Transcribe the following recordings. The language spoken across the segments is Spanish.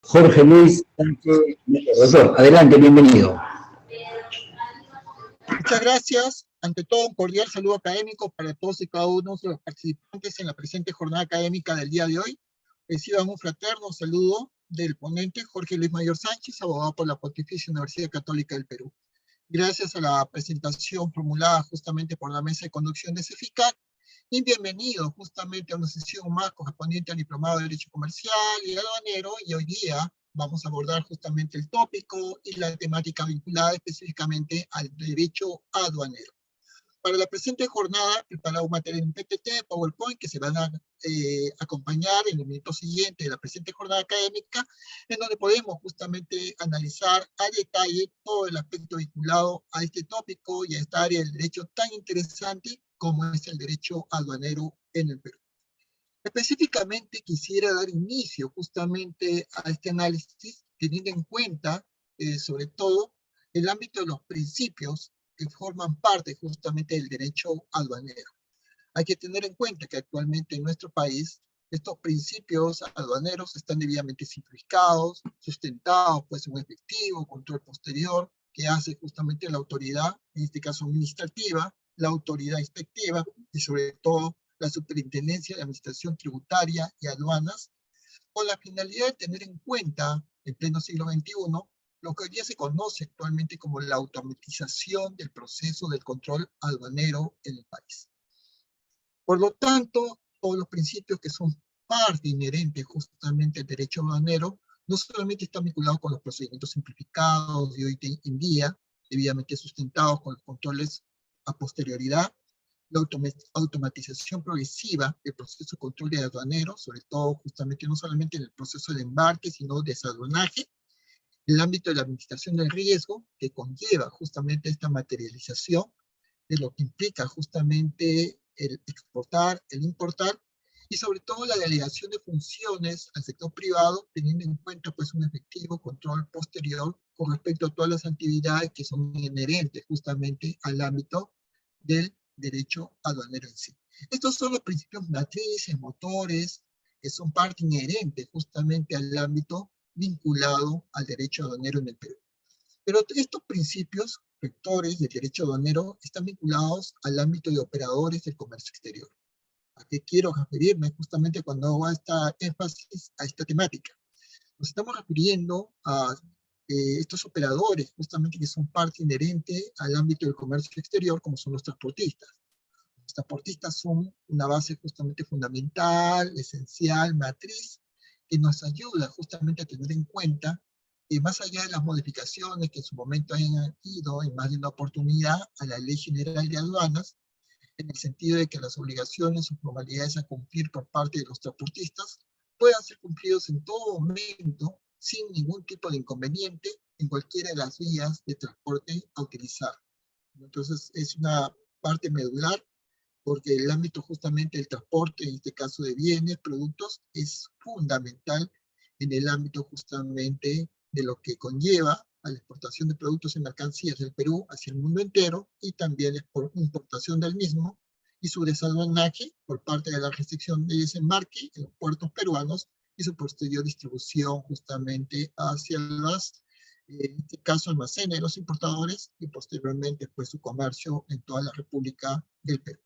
Jorge Luis Sánchez, doctor, adelante, bienvenido. Muchas gracias. Ante todo, un cordial saludo académico para todos y cada uno de los participantes en la presente jornada académica del día de hoy. Reciban un fraterno saludo del ponente Jorge Luis Mayor Sánchez, abogado por la Pontificia Universidad Católica del Perú. Gracias a la presentación formulada justamente por la Mesa de Conducción de CEFICAC, y bienvenido justamente a una sesión más correspondiente al Diplomado de Derecho Comercial y Aduanero, y hoy día vamos a abordar justamente el tópico y la temática vinculada específicamente al derecho aduanero. Para la presente jornada, preparado un material en PPT, PowerPoint, que se van a acompañar en el minuto siguiente de la presente jornada académica, en donde podemos justamente analizar a detalle todo el aspecto vinculado a este tópico y a esta área del derecho tan interesante como es el derecho aduanero en el Perú. Específicamente quisiera dar inicio justamente a este análisis teniendo en cuenta, sobre todo, el ámbito de los principios que forman parte justamente del derecho aduanero. Hay que tener en cuenta que actualmente en nuestro país estos principios aduaneros están debidamente simplificados, sustentados pues en un efectivo control posterior que hace justamente la autoridad, en este caso administrativa, la autoridad inspectiva y sobre todo la Superintendencia de Administración Tributaria y Aduanas, con la finalidad de tener en cuenta, en pleno siglo XXI, lo que hoy día se conoce actualmente como la automatización del proceso del control aduanero en el país. Por lo tanto, todos los principios que son parte inherente justamente del derecho aduanero, no solamente están vinculados con los procedimientos simplificados de hoy en día, debidamente sustentados con los controles a posterioridad, la automatización progresiva del proceso de control de aduaneros, sobre todo justamente no solamente en el proceso de embarque, sino de desaduanaje, el ámbito de la administración del riesgo, que conlleva justamente esta materialización de lo que implica justamente el exportar, el importar, y sobre todo la delegación de funciones al sector privado, teniendo en cuenta pues un efectivo control posterior con respecto a todas las actividades que son inherentes justamente al ámbito del derecho aduanero en sí. Estos son los principios matrices, motores, que son parte inherente justamente al ámbito vinculado al derecho aduanero en el Perú. Pero estos principios rectores del derecho aduanero están vinculados al ámbito de operadores del comercio exterior. ¿A qué quiero referirme justamente cuando hago esta énfasis a esta temática? Nos estamos refiriendo a estos operadores justamente que son parte inherente al ámbito del comercio exterior, como son los transportistas. Los transportistas son una base justamente fundamental, esencial, matriz, que nos ayuda justamente a tener en cuenta que más allá de las modificaciones que en su momento hayan ido en más de una oportunidad a la Ley General de Aduanas, en el sentido de que las obligaciones o formalidades a cumplir por parte de los transportistas puedan ser cumplidos en todo momento sin ningún tipo de inconveniente en cualquiera de las vías de transporte a utilizar. Entonces es una parte medular porque el ámbito justamente del transporte, en este caso de bienes, productos, es fundamental en el ámbito justamente de lo que conlleva a la exportación de productos y mercancías del Perú hacia el mundo entero y también por importación del mismo y su desaduanaje por parte de la restricción de desembarque en los puertos peruanos y su posterior distribución justamente hacia las, en este caso, almacenes de los importadores y posteriormente pues su comercio en toda la República del Perú.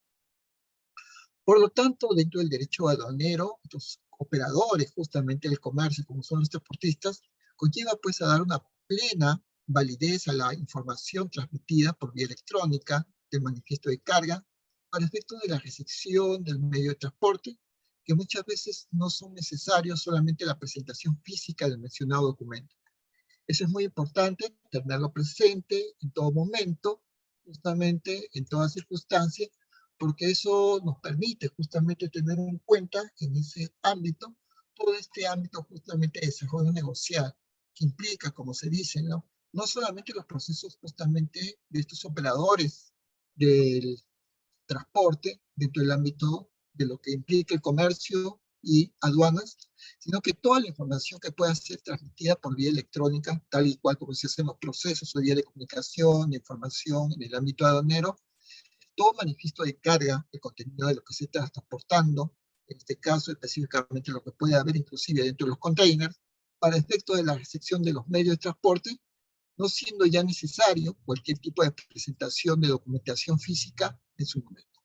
Por lo tanto, dentro del derecho aduanero, los operadores justamente del comercio, como son los transportistas, conlleva pues a dar una plena validez a la información transmitida por vía electrónica del manifiesto de carga para efectos de la recepción del medio de transporte, que muchas veces no son necesarios solamente la presentación física del mencionado documento. Eso es muy importante, tenerlo presente en todo momento, justamente en toda circunstancia, porque eso nos permite justamente tener en cuenta en ese ámbito, todo este ámbito justamente de desarrollo negocial, que implica, como se dice, no solamente los procesos justamente de estos operadores del transporte dentro del ámbito de lo que implica el comercio y aduanas, sino que toda la información que pueda ser transmitida por vía electrónica, tal y cual como se hacen los procesos hoy día de comunicación, de información en el ámbito aduanero, todo manifiesto de carga, el contenido de lo que se está transportando, en este caso específicamente lo que puede haber inclusive dentro de los containers, para efecto de la recepción de los medios de transporte, no siendo ya necesario cualquier tipo de presentación de documentación física en su momento.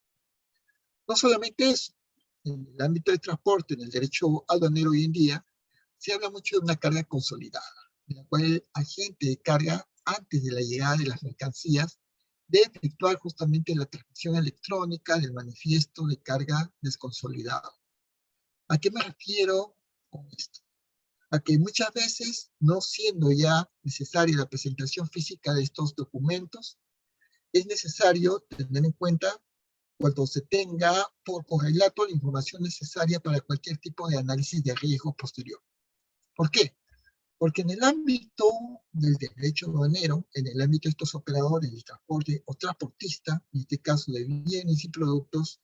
No solamente eso, en el ámbito de transporte, en el derecho aduanero hoy en día, se habla mucho de una carga consolidada, en la cual el agente de carga, antes de la llegada de las mercancías, debe efectuar justamente la transmisión electrónica del manifiesto de carga desconsolidado. ¿A qué me refiero con esto? A que muchas veces, no siendo ya necesaria la presentación física de estos documentos, es necesario tener en cuenta cuando se tenga por correlato la información necesaria para cualquier tipo de análisis de riesgo posterior. ¿Por qué? Porque en el ámbito del derecho aduanero, en el ámbito de estos operadores de transporte o transportista, en este caso de bienes y productos,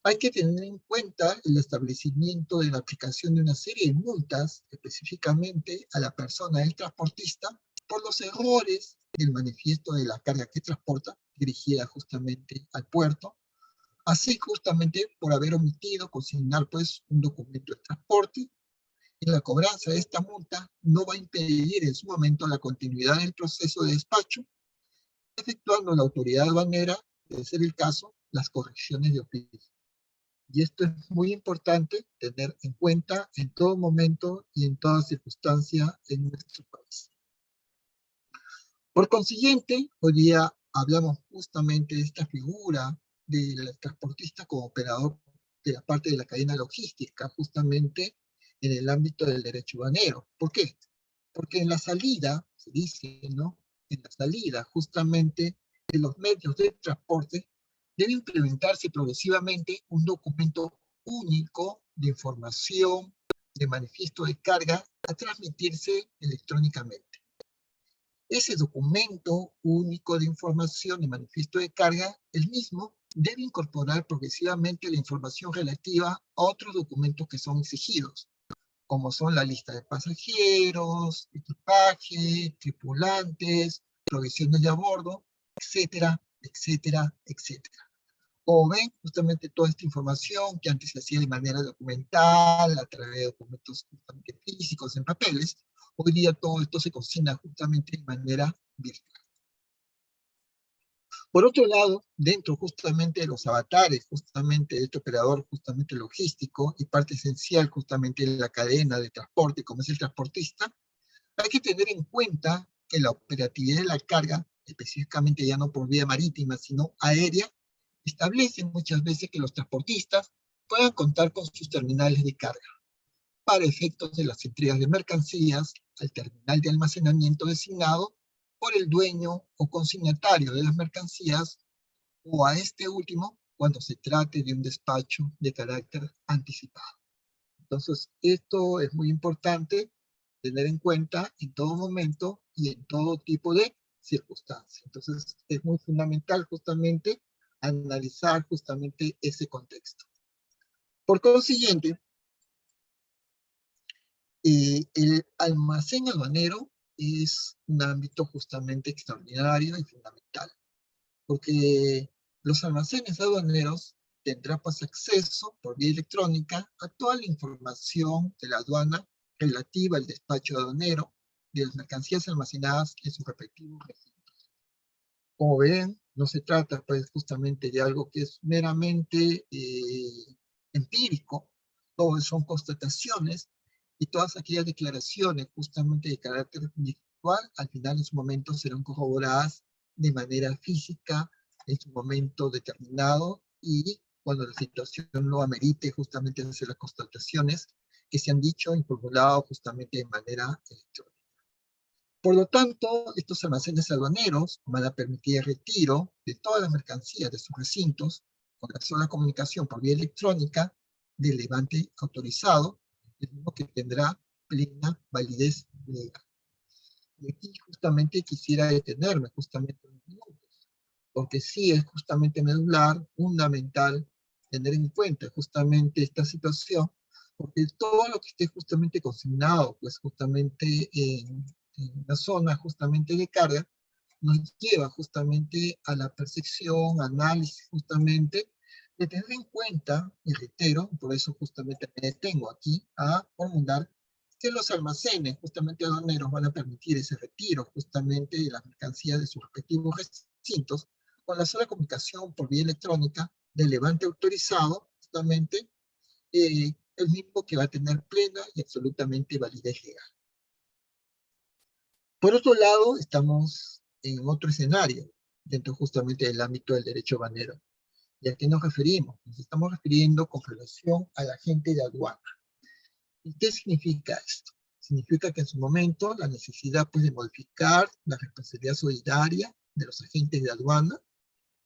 hay que tener en cuenta el establecimiento de la aplicación de una serie de multas específicamente a la persona del transportista por los errores del manifiesto de la carga que transporta dirigida justamente al puerto, así justamente por haber omitido consignar pues un documento de transporte. Y la cobranza de esta multa no va a impedir en su momento la continuidad del proceso de despacho, efectuando la autoridad aduanera, de ser el caso, las correcciones de oficio. Y esto es muy importante tener en cuenta en todo momento y en toda circunstancia en nuestro país. Por consiguiente, hoy día hablamos justamente de esta figura del transportista como operador de la parte de la cadena logística, justamente en el ámbito del derecho aduanero. ¿Por qué? Porque en la salida, se dice, ¿no? En la salida justamente de los medios de transporte debe implementarse progresivamente un documento único de información, de manifiesto de carga, a transmitirse electrónicamente. Ese documento único de información de manifiesto de carga, el mismo debe incorporar progresivamente la información relativa a otros documentos que son exigidos, como son la lista de pasajeros, equipaje, tripulantes, provisiones de a bordo, etcétera, etcétera, etcétera. Como ven, justamente toda esta información que antes se hacía de manera documental, a través de documentos justamente físicos en papeles, hoy día todo esto se cocina justamente de manera virtual. Por otro lado, dentro justamente de los avatares, justamente de este operador justamente logístico y parte esencial justamente de la cadena de transporte, como es el transportista, hay que tener en cuenta que la operatividad de la carga, específicamente ya no por vía marítima, sino aérea, establece muchas veces que los transportistas puedan contar con sus terminales de carga para efectos de las entregas de mercancías al terminal de almacenamiento designado por el dueño o consignatario de las mercancías o a este último cuando se trate de un despacho de carácter anticipado. Entonces, esto es muy importante tener en cuenta en todo momento y en todo tipo de circunstancias. Entonces, es muy fundamental justamente analizar justamente ese contexto. Por consiguiente, el almacén aduanero es un ámbito justamente extraordinario y fundamental, porque los almacenes aduaneros tendrán pues acceso por vía electrónica a toda la información de la aduana relativa al despacho aduanero de las mercancías almacenadas en sus respectivos recintos. Como ven, no se trata pues justamente de algo que es meramente empírico, todo son constataciones y todas aquellas declaraciones justamente de carácter virtual al final en su momento serán corroboradas de manera física en su momento determinado y cuando la situación lo amerite justamente hacer las constataciones que se han dicho y formulado justamente de manera electrónica. Por lo tanto, estos almacenes aduaneros van a permitir el retiro de todas las mercancías de sus recintos con la sola comunicación por vía electrónica del levante autorizado, el mismo que tendrá plena validez legal. Y aquí justamente quisiera detenerme justamente unos minutos, porque sí es justamente medular, fundamental, tener en cuenta justamente esta situación, porque todo lo que esté justamente consignado, pues justamente en la zona justamente de carga, nos lleva justamente a la percepción, análisis justamente, de tener en cuenta, y reitero, por eso justamente me detengo aquí a formular que los almacenes justamente aduaneros van a permitir ese retiro justamente de las mercancías de sus respectivos recintos con la sola comunicación por vía electrónica del levante autorizado, justamente el mismo que va a tener plena y absolutamente validez legal. Por otro lado, estamos en otro escenario, dentro justamente del ámbito del derecho aduanero. ¿Y a qué nos referimos? Nos estamos refiriendo con relación al agente de aduana. ¿Y qué significa esto? Significa que en su momento la necesidad pues, de modificar la responsabilidad solidaria de los agentes de aduana,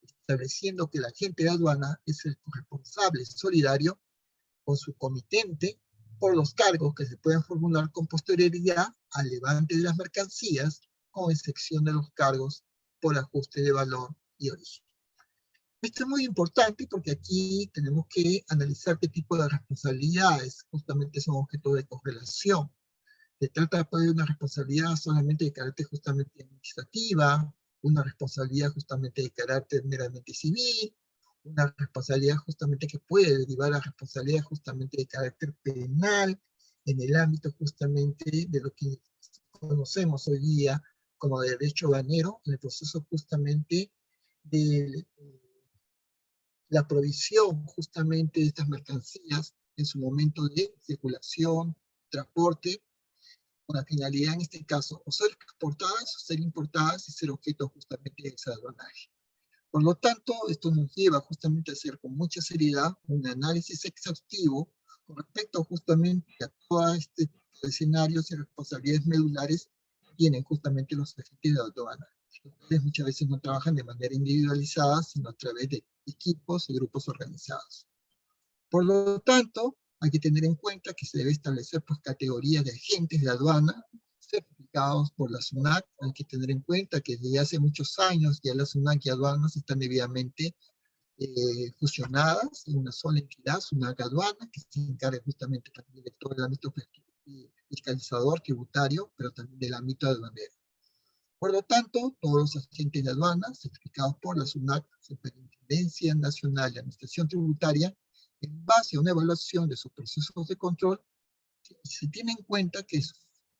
estableciendo que el agente de aduana es el responsable solidario con su comitente por los cargos que se pueden formular con posterioridad al levante de las mercancías, con excepción de los cargos por ajuste de valor y origen. Esto es muy importante porque aquí tenemos que analizar qué tipo de responsabilidades justamente son objeto de correlación. Se trata de una responsabilidad solamente de carácter justamente administrativa, una responsabilidad justamente de carácter meramente civil, una responsabilidad justamente que puede derivar a responsabilidad justamente de carácter penal en el ámbito justamente de lo que conocemos hoy día como derecho aduanero, en el proceso justamente de la provisión justamente de estas mercancías en su momento de circulación, transporte, con la finalidad en este caso o ser exportadas o ser importadas y ser objeto justamente de ese aduanaje. Por lo tanto, esto nos lleva justamente a hacer con mucha seriedad un análisis exhaustivo con respecto justamente a todo este tipo de escenarios y responsabilidades medulares que tienen justamente los agentes de aduana. Ustedes muchas veces no trabajan de manera individualizada, sino a través de equipos y grupos organizados. Por lo tanto, hay que tener en cuenta que se debe establecer pues, categorías de agentes de aduana certificados por la SUNAT. Hay que tener en cuenta que desde hace muchos años ya la SUNAT y aduanas están debidamente fusionadas en una sola entidad, SUNAT Aduana, que se encarga justamente también de todo el ámbito fiscalizador, tributario, pero también del ámbito aduanero. Por lo tanto, todos los agentes de aduana certificados por la SUNAT, Superintendencia Nacional de Administración Tributaria, en base a una evaluación de sus procesos de control, se tiene en cuenta que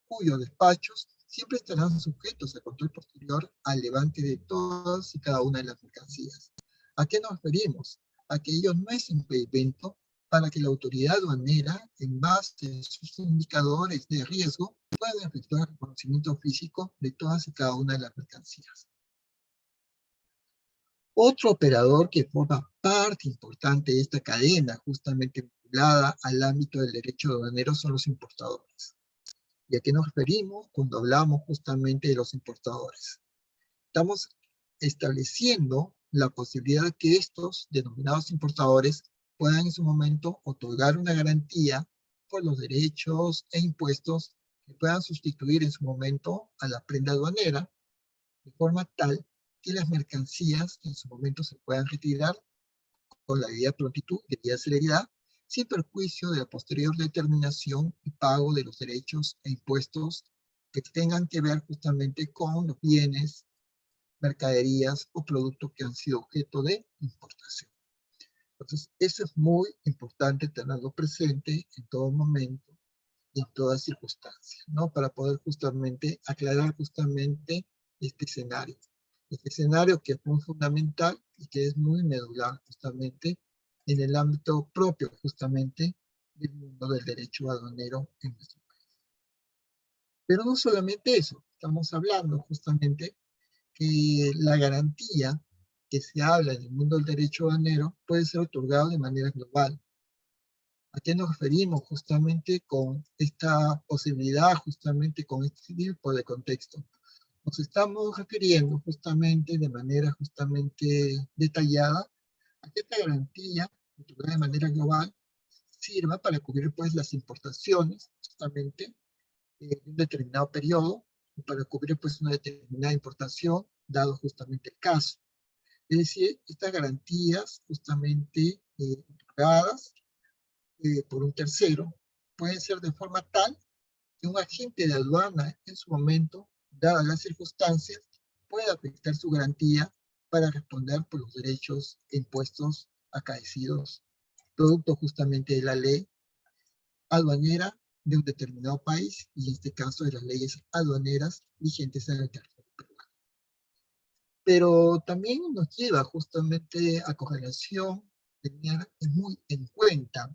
cuyos despachos siempre estarán sujetos a control posterior al levante de todas y cada una de las mercancías. ¿A qué nos referimos? A que ello no es impedimento para que la autoridad aduanera, en base a sus indicadores de riesgo, pueda efectuar el reconocimiento físico de todas y cada una de las mercancías. Otro operador que forma parte importante de esta cadena, justamente vinculada al ámbito del derecho aduanero, son los importadores. ¿Y a qué nos referimos cuando hablamos justamente de los importadores? Estamos estableciendo la posibilidad de que estos denominados importadores puedan en su momento otorgar una garantía por los derechos e impuestos que puedan sustituir en su momento a la prenda aduanera, de forma tal que las mercancías en su momento se puedan retirar con la debida prontitud, debida celeridad, sin perjuicio de la posterior determinación y pago de los derechos e impuestos que tengan que ver justamente con los bienes, mercaderías o productos que han sido objeto de importación. Entonces, eso es muy importante tenerlo presente en todo momento y en todas circunstancias, ¿no? Para poder justamente aclarar justamente este escenario. Este escenario que es muy fundamental y que es muy medular justamente en el ámbito propio justamente del mundo del derecho aduanero en nuestro país. Pero no solamente eso, estamos hablando justamente que la garantía que se habla en el mundo del derecho aduanero puede ser otorgado de manera global. ¿A qué nos referimos justamente con esta posibilidad, justamente con este tipo de contexto? Nos estamos refiriendo justamente de manera justamente detallada a que esta garantía, otorgada de manera global, sirva para cubrir pues las importaciones justamente de un determinado periodo, y para cubrir pues una determinada importación, dado justamente el caso. Es decir, estas garantías justamente otorgadas por un tercero pueden ser de forma tal que un agente de aduana en su momento, dadas las circunstancias, pueda afectar su garantía para responder por los derechos e impuestos acaecidos, producto justamente de la ley aduanera de un determinado país, y en este caso de las leyes aduaneras vigentes en el territorio peruano. Pero también nos lleva justamente a correlación tener muy en cuenta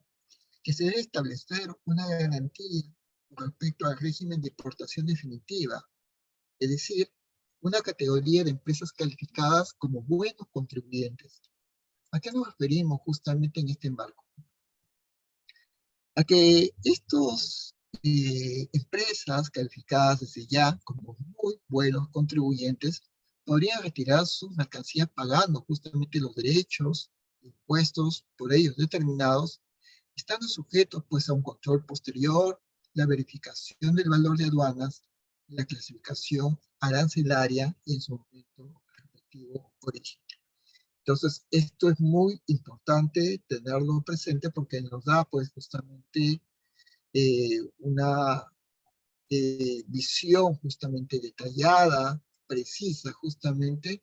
que se debe establecer una garantía con respecto al régimen de importación definitiva, es decir, una categoría de empresas calificadas como buenos contribuyentes. ¿A qué nos referimos justamente en este marco? A que estos empresas calificadas desde ya como muy buenos contribuyentes podrían retirar sus mercancías pagando justamente los derechos, impuestos por ellos determinados, estando sujetos pues a un control posterior, la verificación del valor de aduanas, la clasificación arancelaria y en su momento respectivo origen. Entonces, esto es muy importante tenerlo presente porque nos da pues justamente una visión justamente detallada, precisa justamente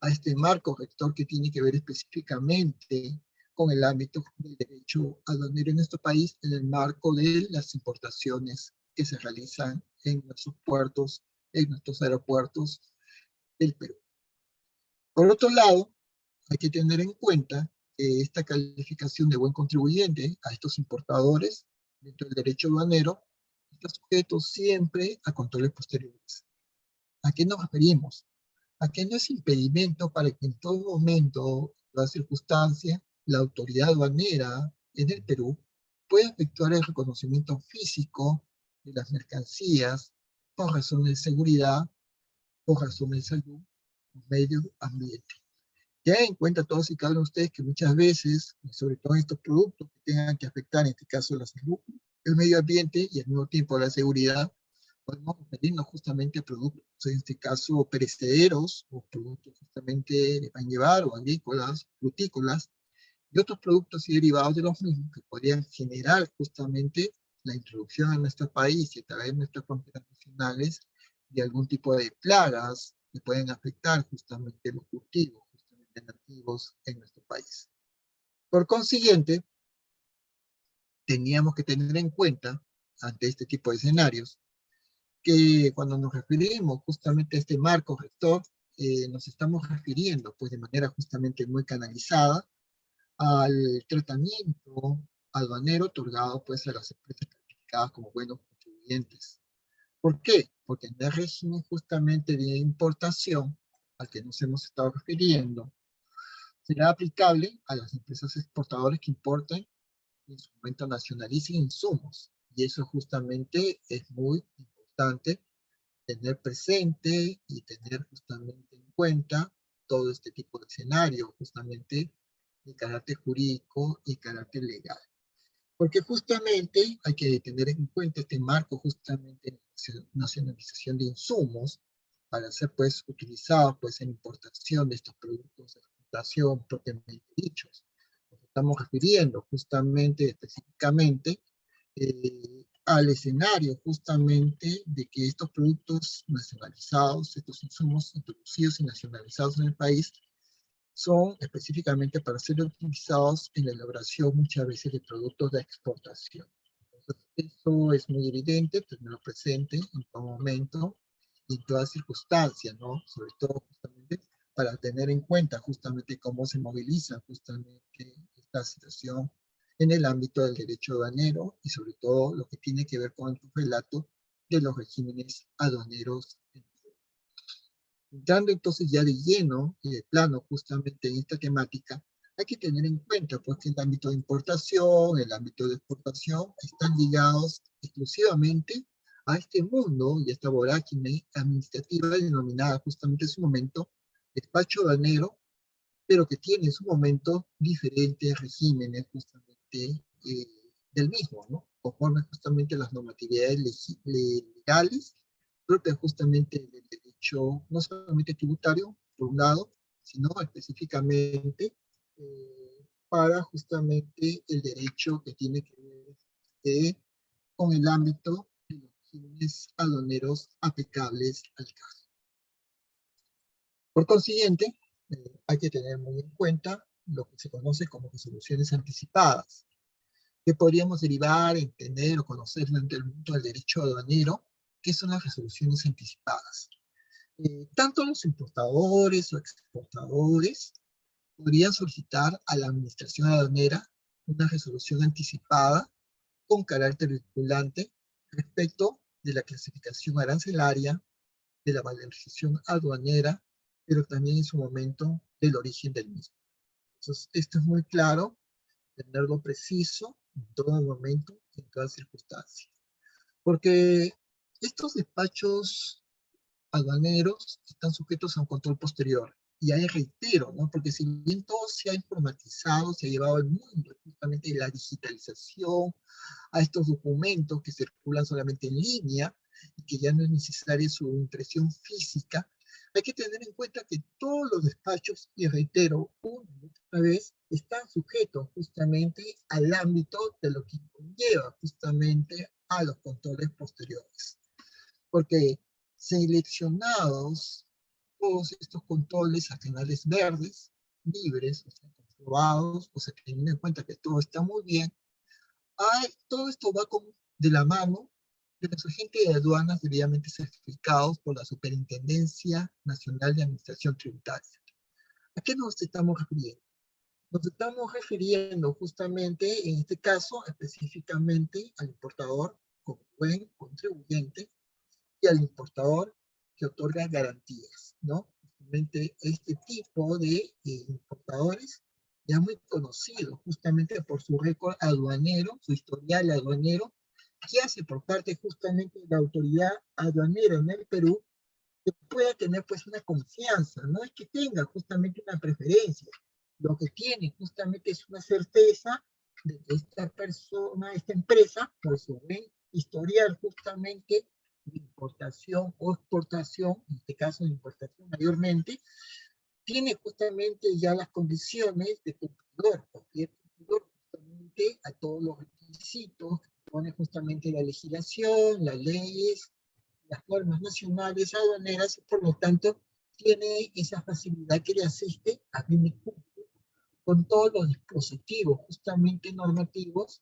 a este marco rector que tiene que ver específicamente con el ámbito del derecho aduanero en nuestro país en el marco de las importaciones que se realizan en nuestros puertos, en nuestros aeropuertos del Perú. Por otro lado, hay que tener en cuenta que esta calificación de buen contribuyente a estos importadores dentro del derecho aduanero está sujeto siempre a controles posteriores. ¿A qué nos referimos? A que no es impedimento para que en todo momento, en toda circunstancia, la autoridad aduanera en el Perú pueda efectuar el reconocimiento físico de las mercancías por razones de seguridad, por razones de salud, medio ambiente. Tengan en cuenta todos y cada uno de ustedes que muchas veces, sobre todo estos productos que tengan que afectar, en este caso la salud, el medio ambiente y al mismo tiempo la seguridad, podemos referirnos justamente a productos, en este caso perecederos, o productos justamente de pan llevar, o agrícolas, frutícolas, y otros productos y derivados de los mismos que podrían generar justamente la introducción en nuestro país y a través de nuestras fronteras nacionales de algún tipo de plagas que pueden afectar justamente los cultivos justamente nativos en nuestro país. Por consiguiente, teníamos que tener en cuenta, ante este tipo de escenarios, que cuando nos referimos justamente a este marco rector, nos estamos refiriendo pues de manera justamente muy canalizada al tratamiento aduanero otorgado pues a las empresas calificadas como buenos contribuyentes. ¿Por qué? Porque en el régimen justamente de importación al que nos hemos estado refiriendo, será aplicable a las empresas exportadoras que importen y en su momento nacionalicen insumos. Y eso justamente es muy importante tener presente y tener justamente en cuenta todo este tipo de escenario, justamente de carácter jurídico y carácter legal. Porque justamente hay que tener en cuenta este marco justamente de nacionalización de insumos para ser pues utilizados pues en importación de estos productos de exportación propiamente dichos. Nos estamos refiriendo justamente específicamente al escenario justamente de que estos productos nacionalizados, estos insumos introducidos y nacionalizados en el país, son específicamente para ser utilizados en la elaboración muchas veces de productos de exportación. Entonces, eso es muy evidente, tenerlo presente en todo momento y en toda circunstancia, ¿no? Sobre todo justamente para tener en cuenta justamente cómo se moviliza justamente esta situación en el ámbito del derecho aduanero y sobre todo lo que tiene que ver con el relato de los regímenes aduaneros. Entrando entonces ya de lleno y de plano justamente en esta temática, hay que tener en cuenta pues, que el ámbito de importación, el ámbito de exportación están ligados exclusivamente a este mundo y a esta vorágine administrativa denominada justamente en su momento despacho aduanero, pero que tiene en su momento diferentes regímenes justamente del mismo, ¿no? Conforme justamente las normatividades legales propias justamente del derecho, no solamente tributario, por un lado, sino específicamente para justamente el derecho que tiene que ver con el ámbito de los regímenes aduaneros aplicables al caso. Por consiguiente, hay que tener muy en cuenta lo que se conoce como resoluciones anticipadas. que podríamos derivar, entender o conocer dentro del mundo del derecho aduanero, que son las resoluciones anticipadas. Tanto los importadores o exportadores podrían solicitar a la administración aduanera una resolución anticipada con carácter vinculante respecto de la clasificación arancelaria, de la valorización aduanera, pero también en su momento del origen del mismo. Entonces, esto es muy claro, tenerlo preciso en todo momento, en toda circunstancia. Porque estos despachos aduaneros están sujetos a un control posterior. Y ahí reitero, ¿no? Porque si bien todo se ha informatizado, se ha llevado al mundo justamente de la digitalización, a estos documentos que circulan solamente en línea y que ya no es necesaria su impresión física, hay que tener en cuenta que todos los despachos, y reitero una y otra vez, están sujetos justamente al ámbito de lo que conlleva justamente a los controles posteriores. Porque seleccionados todos estos controles a canales verdes, libres, o sea, comprobados, o sea, teniendo en cuenta que todo está muy bien, todo esto va de la mano de los agentes de aduanas debidamente certificados por la Superintendencia Nacional de Administración Tributaria. ¿A qué nos estamos refiriendo? Nos estamos refiriendo justamente, en este caso, específicamente al importador como buen contribuyente y al importador que otorga garantías, ¿no? Justamente este tipo de importadores ya muy conocido justamente por su récord aduanero, su historial aduanero, que hace por parte justamente de la autoridad aduanera en el Perú que pueda tener pues una confianza, no es que tenga justamente una preferencia, lo que tiene justamente es una certeza de que esta persona, esta empresa, por su buen historial justamente de importación o exportación, en este caso de importación mayormente, tiene justamente ya las condiciones de cumplidor, cualquier cumplidor justamente a todos los requisitos que pone justamente la legislación, las leyes, las normas nacionales aduaneras, por lo tanto, tiene esa facilidad que le asiste a fin de cumplir con todos los dispositivos justamente normativos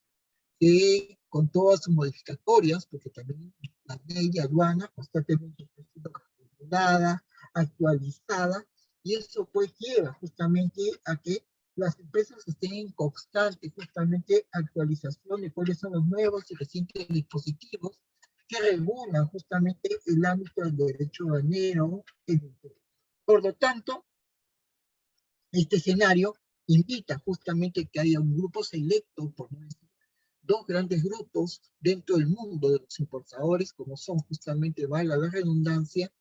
que con todas sus modificatorias, porque también la ley de aduana constantemente está siendo reformulada, actualizada, y eso pues lleva justamente a que las empresas estén en constante justamente actualización de cuáles son los nuevos y recientes dispositivos que regulan justamente el ámbito del derecho aduanero en el Perú. Por lo tanto, este escenario invita justamente que haya un grupo selecto, por no decir dos grandes grupos dentro del mundo de los importadores, como son justamente, valga la redundancia,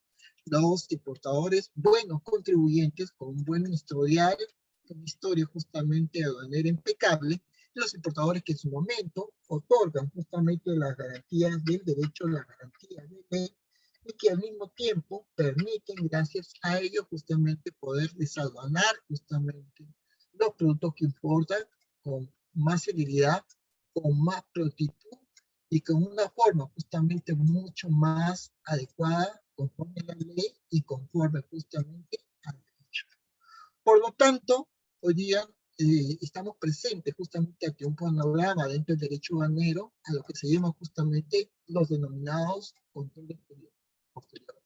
los importadores buenos contribuyentes con un buen historial, con historia justamente aduanera impecable, y los importadores que en su momento otorgan justamente las garantías del derecho, las garantías de ley, y que al mismo tiempo permiten, gracias a ello, justamente poder desaduanar justamente los productos que importan con más celeridad, con más prontitud y con una forma justamente mucho más adecuada conforme a la ley y conforme justamente al derecho. Por lo tanto, hoy día estamos presentes justamente ante un panorama dentro del derecho aduanero a lo que se llama justamente los denominados controles posteriores.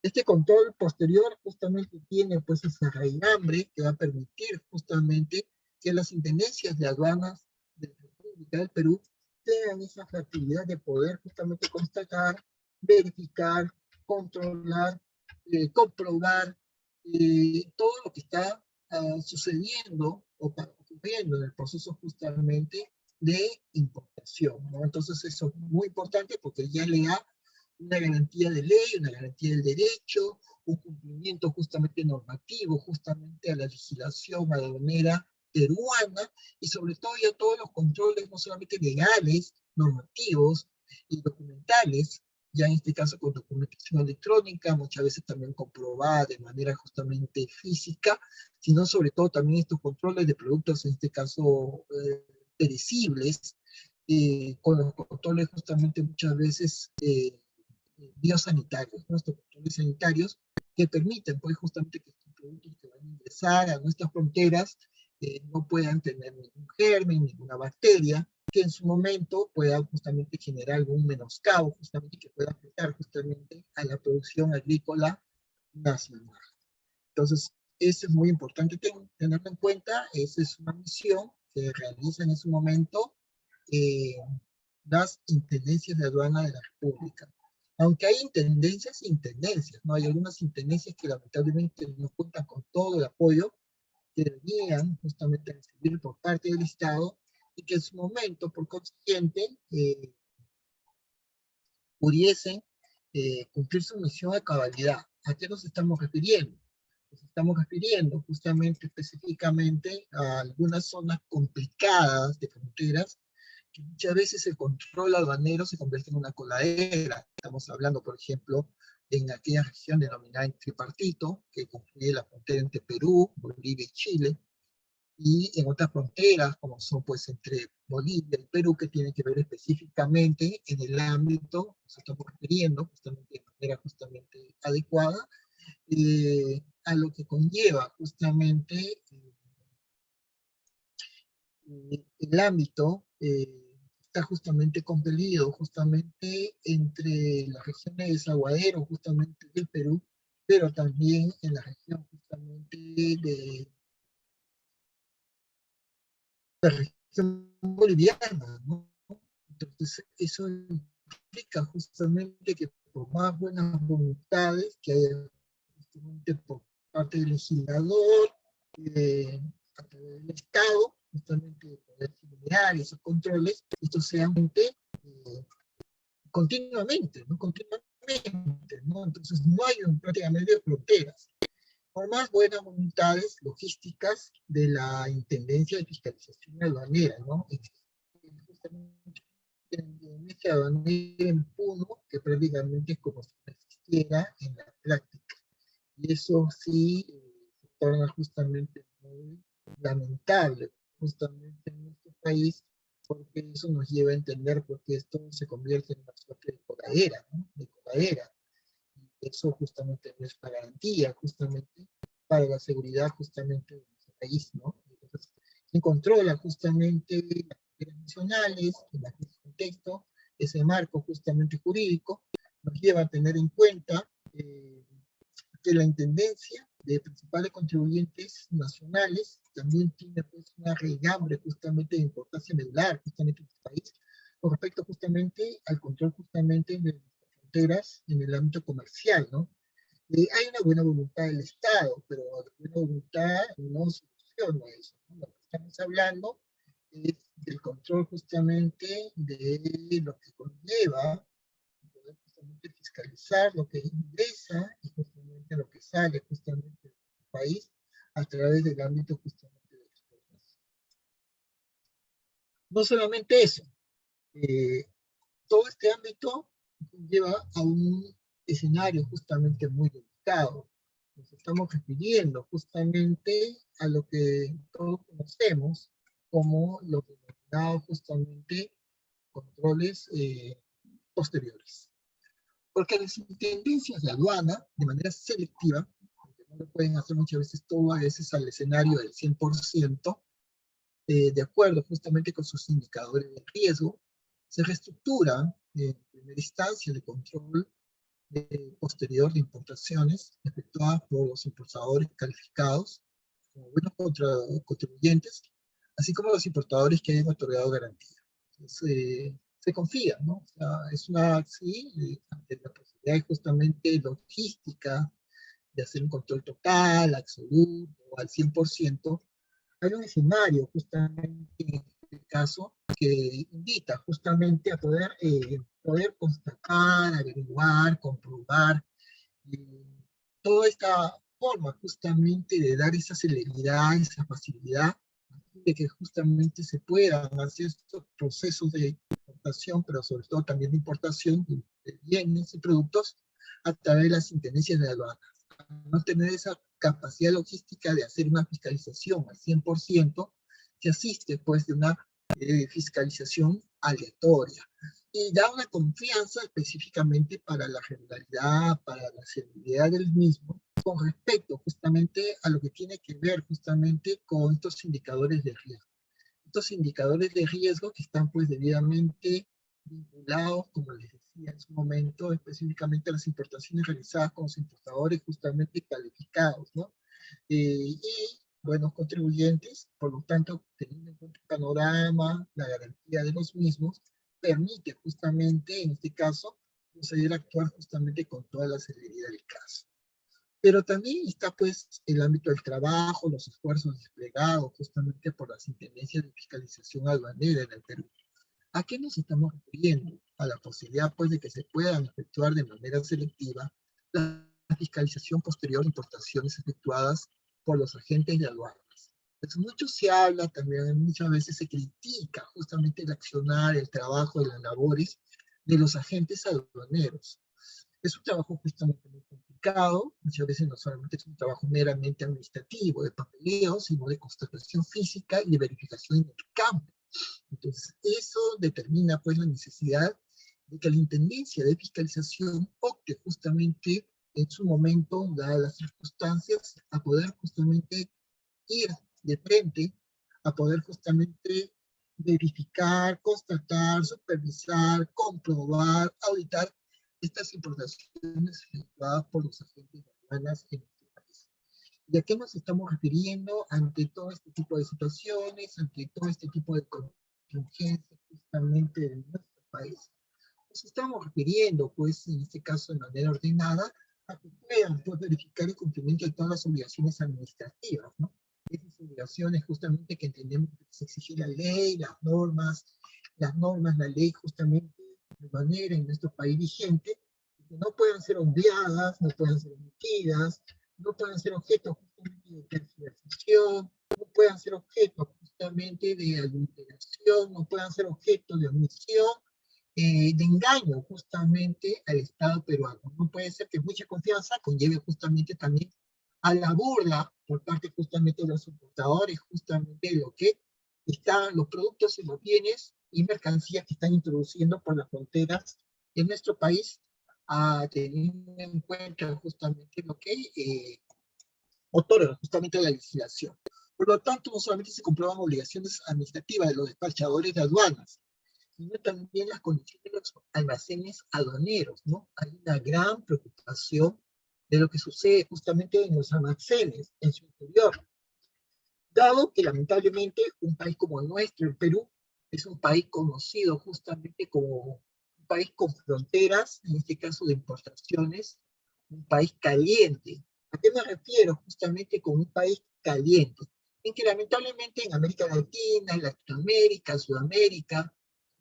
Este control posterior justamente tiene pues ese raigambre que va a permitir justamente que las intendencias de aduanas de la República del Perú tengan esa facilidad de poder justamente constatar, verificar, controlar, comprobar todo lo que está sucediendo o ocurriendo en el proceso justamente de importación, ¿no? Entonces eso es muy importante porque ya le da una garantía de ley, una garantía del derecho, un cumplimiento justamente normativo, justamente a la legislación aduanera peruana y sobre todo ya todos los controles no solamente legales, normativos y documentales, ya en este caso con documentación electrónica, muchas veces también comprobada de manera justamente física, sino sobre todo también estos controles de productos, en este caso perecibles, con los controles justamente muchas veces biosanitarios, nuestros controles sanitarios, que permiten pues justamente que estos productos que van a ingresar a nuestras fronteras no puedan tener ningún germen, ninguna bacteria, que en su momento pueda justamente generar algún menoscabo, justamente que pueda afectar justamente a la producción agrícola nacional. Entonces, eso es muy importante tenerlo en cuenta. Esa es una misión que realiza en ese momento eh, las intendencias de aduana de la República. Aunque hay intendencias e intendencias, ¿no? Hay algunas intendencias que lamentablemente no cuentan con todo el apoyo que deberían justamente recibir por parte del Estado y que en su momento, por consiguiente, pudiesen cumplir su misión a cabalidad. ¿A qué nos estamos refiriendo? Nos estamos refiriendo justamente, específicamente, a algunas zonas complicadas de fronteras, que muchas veces el control aduanero se convierte en una coladera. Estamos hablando, por ejemplo, en aquella región denominada el tripartito, que concluye la frontera entre Perú, Bolivia y Chile, y en otras fronteras, como son pues entre Bolivia y Perú, que tienen que ver específicamente en el ámbito, nos estamos refiriendo justamente de manera justamente adecuada, a lo que conlleva justamente el ámbito, está justamente compelido justamente entre las regiones de desaguadero justamente del Perú, pero también en la región justamente de la región boliviana, ¿no? Entonces, eso implica justamente que por más buenas voluntades que haya justamente por parte del legislador, a través del Estado, justamente de poder generar esos controles, estos sean continuamente, ¿no? Continuamente, ¿no? Entonces, no hay prácticamente fronteras. Por más buenas voluntades logísticas de la Intendencia de Fiscalización Aduanera, ¿no? Justamente en este aduanero en Puno, que prácticamente es como si no existiera en la práctica. Y eso sí se torna justamente muy lamentable, justamente en nuestro país, porque eso nos lleva a entender por qué esto se convierte en una suerte de coladera, ¿no? De coladera. Eso justamente no es una garantía, justamente para la seguridad justamente de nuestro país, ¿no? Entonces, quien controla justamente las fronteras nacionales, en ese contexto, ese marco justamente jurídico, nos lleva a tener en cuenta que la intendencia de principales contribuyentes nacionales también tiene pues una raigambre justamente de importancia medular justamente en nuestro país, con respecto justamente al control justamente de fronteras en el ámbito comercial, ¿no? Hay una buena voluntad del Estado, pero la buena voluntad no soluciona eso, ¿no? Lo que estamos hablando es del control justamente de lo que conlleva poder justamente fiscalizar lo que ingresa y justamente lo que sale justamente del país a través del ámbito justamente de exportación. No solamente eso, eh, todo este ámbito lleva a un escenario justamente muy delicado. Nos estamos refiriendo justamente a lo que todos conocemos como los denominados justamente controles posteriores. Porque las intendencias de aduana, de manera selectiva, aunque no lo pueden hacer muchas veces todo a veces al escenario del 100%, de acuerdo justamente con sus indicadores de riesgo, se reestructura en primera instancia el control posterior de importaciones efectuadas por los importadores calificados como buenos contribuyentes, así como los importadores que hayan otorgado garantía. Entonces, se confía, ¿no? O sea, es una, sí, ante la posibilidad justamente logística de hacer un control total, absoluto, al 100%, hay un escenario justamente en este caso que invita justamente a poder constatar, averiguar, comprobar toda esta forma justamente de dar esa celeridad, esa facilidad de que justamente se puedan hacer estos procesos de importación, pero sobre todo también de importación de bienes y productos a través de las intendencias de aduanas. No tener esa capacidad logística de hacer una fiscalización al 100%, se asiste pues de una fiscalización aleatoria y da una confianza específicamente para la regularidad, para la seguridad del mismo, con respecto justamente a lo que tiene que ver justamente con estos indicadores de riesgo. estos indicadores de riesgo que están pues debidamente vinculados, como les decía en su momento, específicamente a las importaciones realizadas con los importadores justamente calificados, ¿no? Y buenos contribuyentes, por lo tanto, teniendo en cuenta el panorama, la garantía de los mismos, permite justamente, en este caso, proceder a actuar justamente con toda la celeridad del caso. Pero también está pues el ámbito del trabajo, los esfuerzos desplegados justamente por las intendencias de fiscalización aduanera en el Perú. ¿A qué nos estamos refiriendo? A la posibilidad pues de que se puedan efectuar de manera selectiva la fiscalización posterior de importaciones efectuadas por los agentes de aduanas. Pues mucho se habla, también muchas veces se critica justamente el accionar, el trabajo de las labores de los agentes aduaneros. Es un trabajo justamente muy complicado, muchas veces no solamente es un trabajo meramente administrativo, de papeleo, sino de constatación física y de verificación en el campo. Entonces, eso determina pues la necesidad de que la Intendencia de Fiscalización opte justamente en su momento, dadas las circunstancias, a poder justamente ir de frente, a poder justamente verificar, constatar, supervisar, comprobar, auditar estas importaciones efectuadas por los agentes de aduanas en este país. ¿Y a qué nos estamos refiriendo ante todo este tipo de situaciones, ante todo este tipo de contingencias justamente de nuestro país? Nos estamos refiriendo, pues, en este caso de manera ordenada, a que puedan pues, verificar el cumplimiento de todas las obligaciones administrativas, ¿no? Esas obligaciones justamente que entendemos que se exige la ley, las normas, la ley justamente de manera en nuestro país vigente, que no puedan ser obviadas, no puedan ser omitidas, no puedan ser objeto justamente de tergiversación, no puedan ser objeto justamente de adulteración, no puedan ser objeto de omisión, de engaño justamente al Estado peruano. No puede ser que mucha confianza conlleve justamente también a la burla por parte justamente de los importadores, justamente de lo que están los productos y los bienes y mercancías que están introduciendo por las fronteras de nuestro país, teniendo en cuenta justamente lo que otorga justamente la legislación. Por lo tanto, no solamente se comprueban obligaciones administrativas de los despachadores de aduanas, sino también las condiciones de los almacenes aduaneros, ¿no? Hay una gran preocupación de lo que sucede justamente en los almacenes, en su interior, dado que lamentablemente un país como el nuestro, el Perú, es un país conocido justamente como un país con fronteras, en este caso de importaciones, un país caliente. ¿A qué me refiero justamente con un país caliente? En que lamentablemente en América Latina, en Latinoamérica, Sudamérica,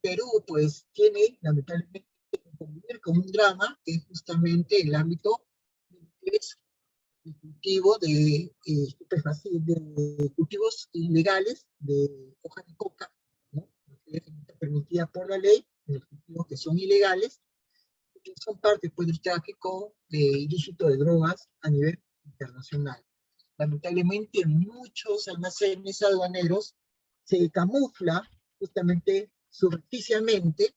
Perú pues tiene lamentablemente que convivir con un drama que es justamente el ámbito que es el cultivo de, de cultivos ilegales de hoja de coca, ¿no? Que es permitida por la ley, los cultivos que son ilegales, que son parte pues, del tráfico de ilícito de drogas a nivel internacional. Lamentablemente, en muchos almacenes aduaneros se camufla justamente subrepticiamente,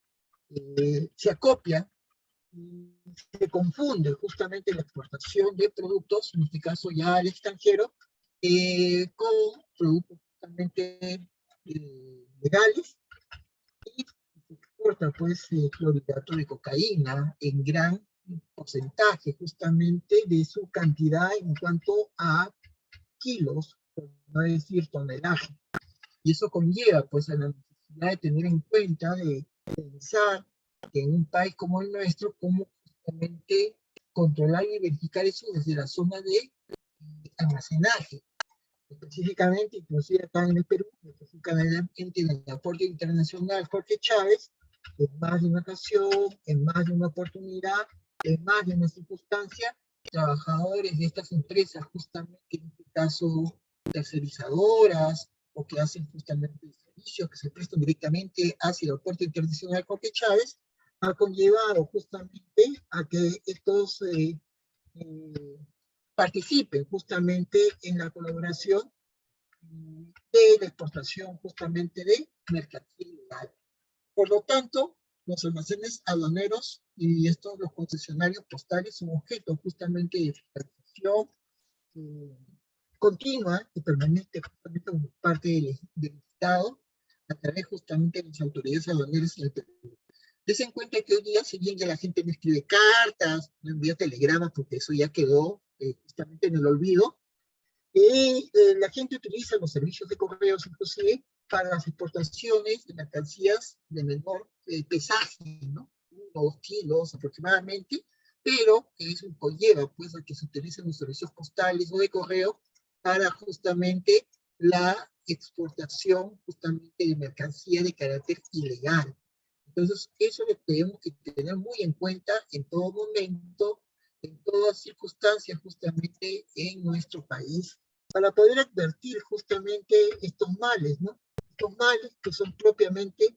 se acopia y se confunde justamente la exportación de productos, en este caso ya al extranjero, con productos justamente legales y se exporta pues clorhidrato de cocaína en gran porcentaje justamente de su cantidad en cuanto a kilos, por no decir tonelaje. Y eso conlleva pues a la necesidad de tener en cuenta, de pensar que en un país como el nuestro, cómo justamente controlar y verificar eso desde la zona de almacenaje. Específicamente, inclusive acá en el Perú, específicamente en el aeropuerto internacional Jorge Chávez, en más de una ocasión, en más de una oportunidad, en más de una circunstancia, trabajadores de estas empresas, justamente en este caso tercerizadoras, o que hacen justamente servicios que se prestan directamente hacia el aeropuerto internacional Jorge Chávez, ha conllevado justamente a que estos participen justamente en la colaboración de la exportación justamente de mercancía ilegal. Por lo tanto, los almacenes aduaneros y estos, los concesionarios postales, son objeto justamente de fiscalización continua y permanente justamente como parte del Estado, a través justamente de las autoridades aduaneras en el Perú. Desen cuenta que hoy día, si bien ya la gente no escribe cartas, no envía telegramas, porque eso ya quedó justamente en el olvido, la gente utiliza los servicios de correos, inclusive, para las exportaciones de mercancías de menor pesaje, ¿no? 1 o 2 kilos aproximadamente, pero eso conlleva, pues, a que se utilicen los servicios postales o de correo para justamente la exportación justamente de mercancía de carácter ilegal. Entonces, eso lo tenemos que tener muy en cuenta en todo momento, en todas circunstancias, justamente en nuestro país, para poder advertir justamente estos males, ¿no? Estos males que son propiamente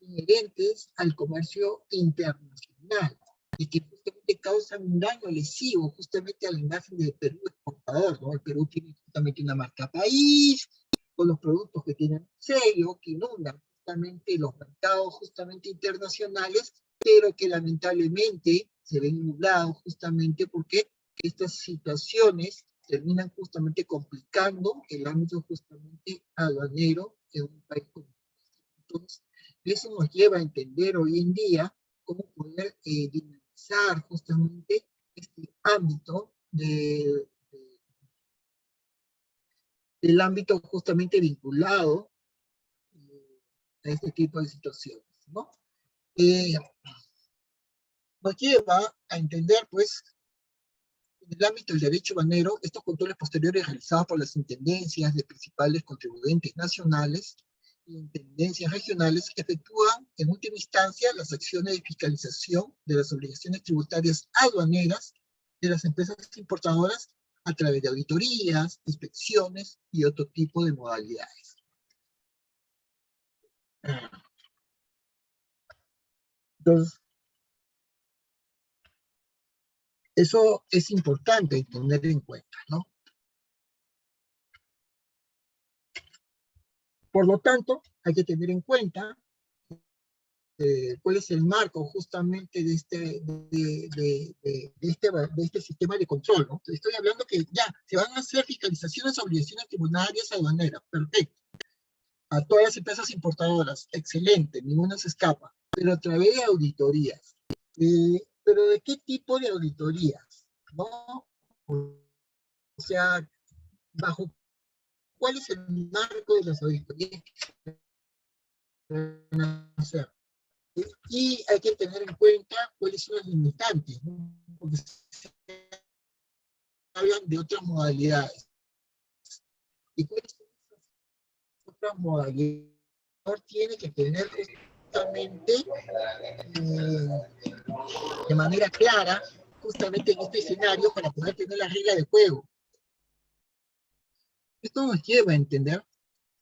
inherentes al comercio internacional y que justamente causan un daño lesivo justamente a la imagen del Perú exportador, ¿no? El Perú tiene justamente una marca país, con los productos que tienen sello, que inundan justamente los mercados justamente internacionales, pero que lamentablemente se ven nublados justamente porque estas situaciones terminan justamente complicando el ámbito justamente aduanero en un país como este. Entonces, eso nos lleva a entender hoy en día cómo poder dinamizar justamente este ámbito del ámbito justamente vinculado a este tipo de situaciones, ¿no? Nos lleva a entender, pues, en el ámbito del derecho banero, estos controles posteriores realizados por las intendencias de principales contribuyentes nacionales y intendencias regionales efectúan, en última instancia, las acciones de fiscalización de las obligaciones tributarias aduaneras de las empresas importadoras a través de auditorías, inspecciones y otro tipo de modalidades. Entonces, eso es importante tener en cuenta, ¿no? Por lo tanto, hay que tener en cuenta cuál es el marco justamente de este sistema de control, ¿no? Estoy hablando que ya se van a hacer fiscalizaciones, obligaciones tributarias aduaneras, perfecto. A todas las empresas importadoras, excelente, ninguna se escapa, pero a través de auditorías. ¿Pero de qué tipo de auditorías? ¿No? O sea, ¿bajo cuál es el marco de las auditorías que se van a hacer? Y hay que tener en cuenta cuáles son las limitantes, ¿no? Porque se hablan de otras modalidades. ¿Y cuáles son esas otras modalidades? Tiene que tener justamente de manera clara, justamente en este escenario, para poder tener la regla de juego. Esto nos lleva a entender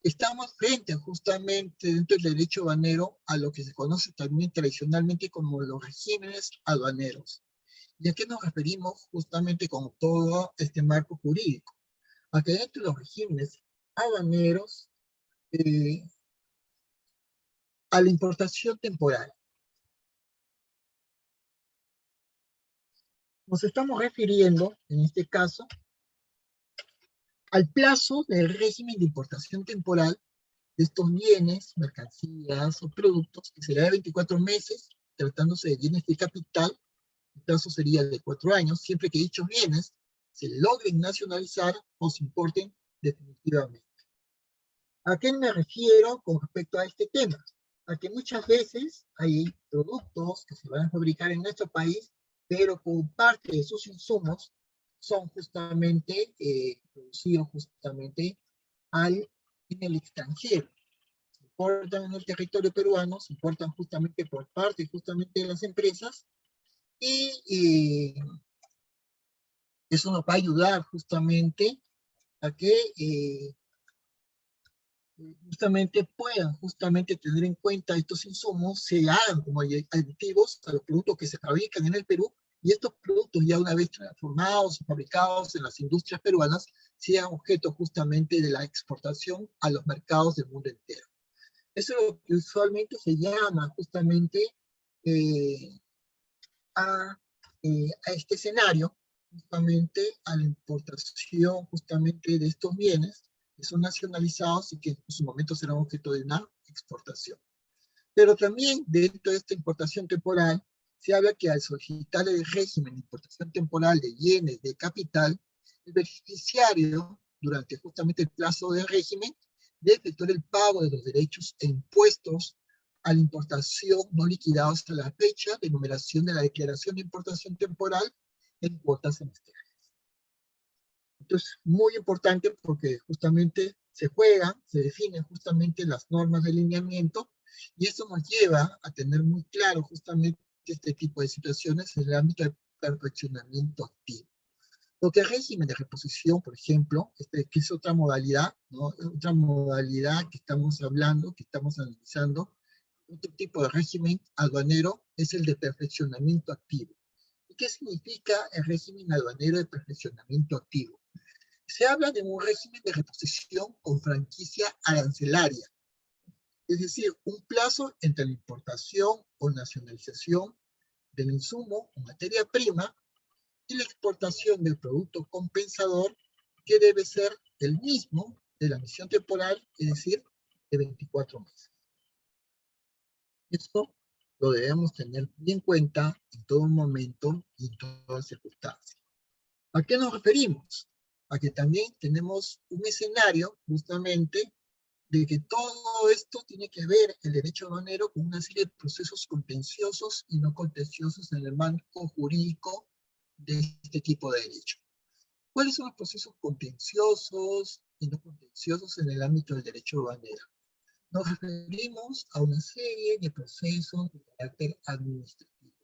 que estamos frente justamente dentro del derecho aduanero a lo que se conoce también tradicionalmente como los regímenes aduaneros. ¿Y a qué nos referimos justamente con todo este marco jurídico? A que dentro de los regímenes aduaneros, a la importación temporal. Nos estamos refiriendo, en este caso, al plazo del régimen de importación temporal de estos bienes, mercancías o productos, que será de 24 meses, tratándose de bienes de capital. El plazo sería de 4 años, siempre que dichos bienes se logren nacionalizar o se importen definitivamente. ¿A qué me refiero con respecto a este tema? A que muchas veces hay productos que se van a fabricar en nuestro país, pero como parte de sus insumos son justamente producidos justamente en el extranjero. Se importan en el territorio peruano, se importan justamente por parte justamente de las empresas y eso nos va a ayudar justamente a que justamente puedan justamente tener en cuenta estos insumos, se hagan como aditivos a los productos que se fabrican en el Perú, y estos productos ya una vez transformados y fabricados en las industrias peruanas, sean objeto justamente de la exportación a los mercados del mundo entero. Eso es lo que usualmente se llama justamente eh, a este escenario, justamente a la importación justamente de estos bienes, que son nacionalizados y que en su momento serán objeto de una exportación. Pero también dentro de esta importación temporal, se habla que al solicitar el régimen de importación temporal de bienes de capital, el beneficiario, durante justamente el plazo del régimen, debe efectuar el pago de los derechos e impuestos a la importación no liquidados hasta la fecha de numeración de la declaración de importación temporal en cuotas semestrales. Entonces, muy importante porque justamente se juegan, se definen justamente las normas de lineamiento y eso nos lleva a tener muy claro justamente este tipo de situaciones en el ámbito del perfeccionamiento activo. Lo que es régimen de reposición, por ejemplo, que es otra modalidad, ¿no? Otra modalidad que estamos hablando, que estamos analizando, otro tipo de régimen aduanero es el de perfeccionamiento activo. ¿Y qué significa el régimen aduanero de perfeccionamiento activo? Se habla de un régimen de reposición con franquicia arancelaria, es decir, un plazo entre la importación o nacionalización del insumo o materia prima y la exportación del producto compensador, que debe ser el mismo de la misión temporal, es decir, de 24 meses. Esto lo debemos tener bien en cuenta en todo momento y en todas circunstancias. ¿A qué nos referimos? A que también tenemos un escenario, justamente, de que todo esto tiene que ver el derecho aduanero con una serie de procesos contenciosos y no contenciosos en el marco jurídico de este tipo de derecho. ¿Cuáles son los procesos contenciosos y no contenciosos en el ámbito del derecho aduanero? Nos referimos a una serie de procesos de carácter administrativo.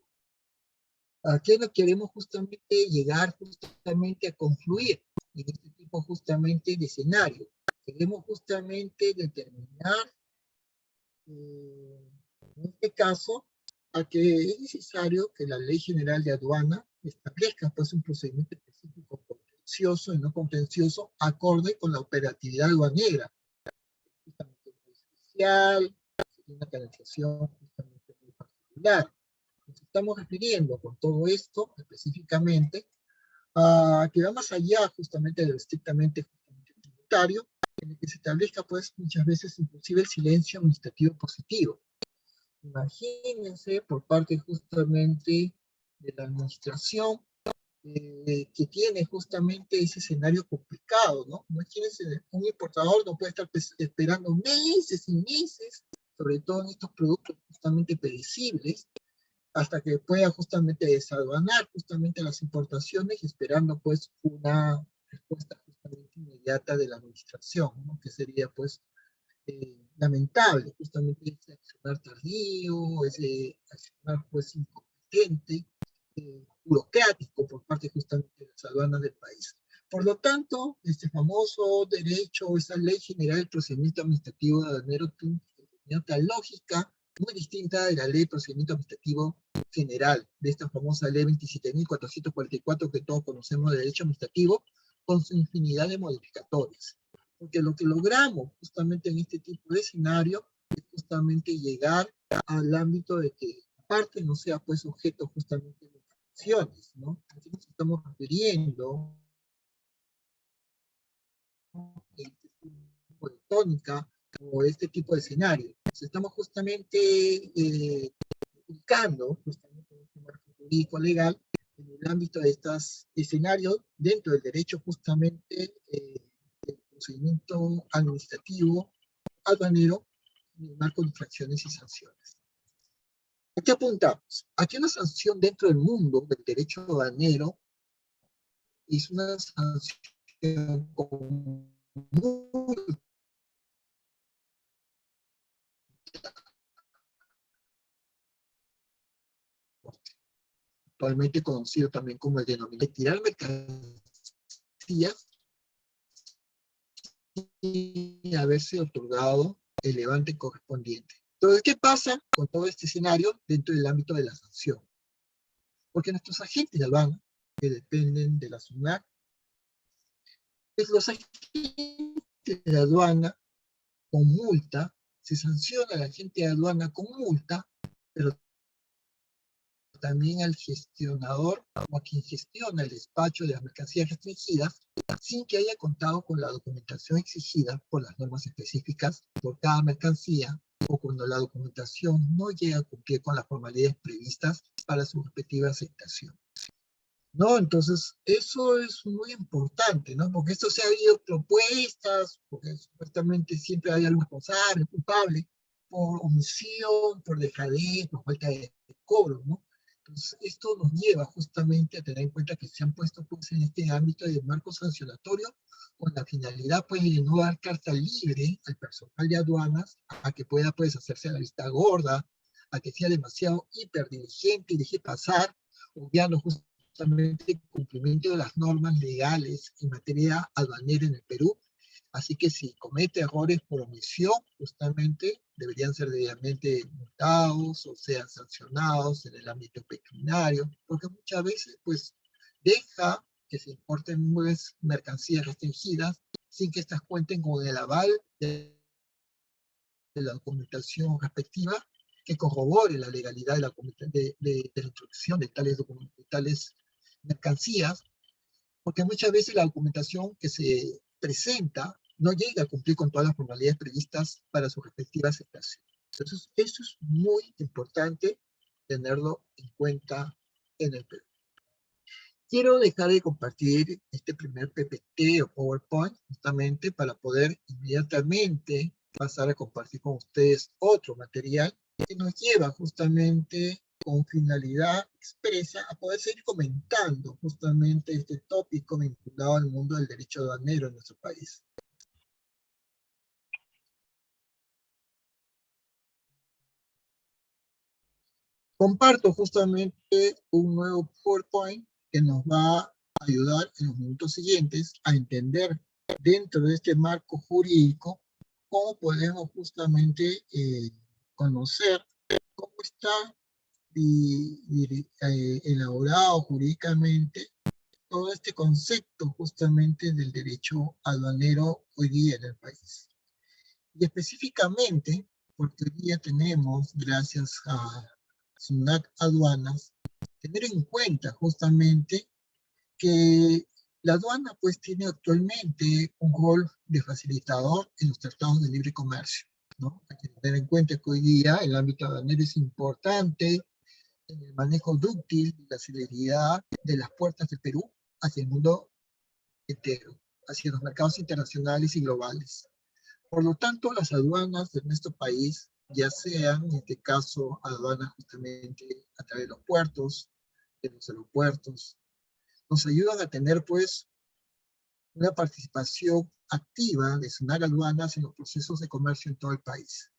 ¿A qué no queremos justamente llegar justamente a concluir en este tipo justamente de escenario? Queremos justamente determinar, en este caso, a que es necesario que la Ley General de Aduana establezca pues un procedimiento específico contencioso y no contencioso acorde con la operatividad aduanera. Justamente muy especial, una caracterización justamente muy particular. Nos estamos refiriendo con todo esto específicamente a que va más allá justamente de lo estrictamente tributario, en el que se establezca pues muchas veces inclusive el silencio administrativo positivo. Imagínense por parte justamente de la administración que tiene justamente ese escenario complicado, ¿no? Imagínense, un importador no puede estar esperando meses y meses, sobre todo en estos productos justamente perecibles, hasta que pueda justamente desaduanar justamente las importaciones, esperando pues una respuesta justamente inmediata de la administración, ¿no? Que sería pues lamentable, justamente ese accionar tardío, ese accionar pues incompetente, burocrático por parte justamente de las aduanas del país. Por lo tanto, este famoso derecho, esa Ley General del Procedimiento Administrativo de Aduanero tiene otra lógica muy distinta de la Ley de Procedimiento Administrativo General, de esta famosa Ley 27.444 que todos conocemos de derecho administrativo, con su infinidad de modificatorias. Porque lo que logramos justamente en este tipo de escenario es justamente llegar al ámbito de que parte no sea pues objeto justamente de acciones, ¿no? Aquí nos estamos refiriendo a este tipo de tónica o este tipo de escenario. Nos estamos justamente ubicando justamente en este marco jurídico legal en el ámbito de estos escenarios dentro del derecho justamente del procedimiento administrativo aduanero en el marco de infracciones y sanciones. ¿A qué apuntamos? Aquí una sanción dentro del mundo del derecho aduanero es una sanción común, actualmente conocido también como el denominado retirar mercancías y haberse otorgado el levante correspondiente. Entonces, ¿qué pasa con todo este escenario dentro del ámbito de la sanción? Porque nuestros agentes de aduana, que dependen de la SUNAT, pues los agentes de aduana con multa, se sanciona al agente de aduana con multa, pero también al gestionador o a quien gestiona el despacho de las mercancías restringidas sin que haya contado con la documentación exigida por las normas específicas por cada mercancía o cuando la documentación no llega a cumplir con las formalidades previstas para su respectiva aceptación. ¿No? Entonces, eso es muy importante, ¿no? Porque esto se ha habido propuestas, porque supuestamente siempre hay algún responsable, culpable, por omisión, por dejadez, por falta de cobro, ¿no? Entonces, esto nos lleva justamente a tener en cuenta que se han puesto pues, en este ámbito de marco sancionatorio con la finalidad pues, de no dar carta libre al personal de aduanas a que pueda pues, hacerse a la vista gorda, a que sea demasiado hiperdiligente y deje pasar, obviando justamente el cumplimiento de las normas legales en materia aduanera en el Perú. Así que si comete errores por omisión, justamente deberían ser debidamente multados o sean sancionados en el ámbito pecuniario, porque muchas veces pues deja que se importen mercancías restringidas sin que éstas cuenten con el aval de la documentación respectiva que corrobore la legalidad de la introducción de tales mercancías, porque muchas veces la documentación que se presenta no llega a cumplir con todas las formalidades previstas para su respectiva aceptación. Entonces, eso es muy importante tenerlo en cuenta en el Perú. Quiero dejar de compartir este primer PPT o PowerPoint justamente para poder inmediatamente pasar a compartir con ustedes otro material que nos lleva justamente con finalidad expresa a poder seguir comentando justamente este tópico vinculado al mundo del derecho aduanero en nuestro país. Comparto justamente un nuevo PowerPoint que nos va a ayudar en los minutos siguientes a entender dentro de este marco jurídico cómo podemos justamente conocer cómo está elaborado jurídicamente todo este concepto justamente del derecho aduanero hoy día en el país. Y específicamente, porque hoy día tenemos, gracias a SUNAT Aduanas, tener en cuenta justamente que la aduana pues tiene actualmente un rol de facilitador en los tratados de libre comercio, ¿no? Hay que tener en cuenta que hoy día el ámbito aduanero es importante en el manejo dúctil y la celeridad de las puertas del Perú hacia el mundo entero, hacia los mercados internacionales y globales. Por lo tanto, las aduanas de nuestro país, ya sean en este caso aduanas justamente a través de los puertos, de los aeropuertos, nos ayudan a tener pues una participación activa de SUNAT Aduanas en los procesos de comercio en todo el país.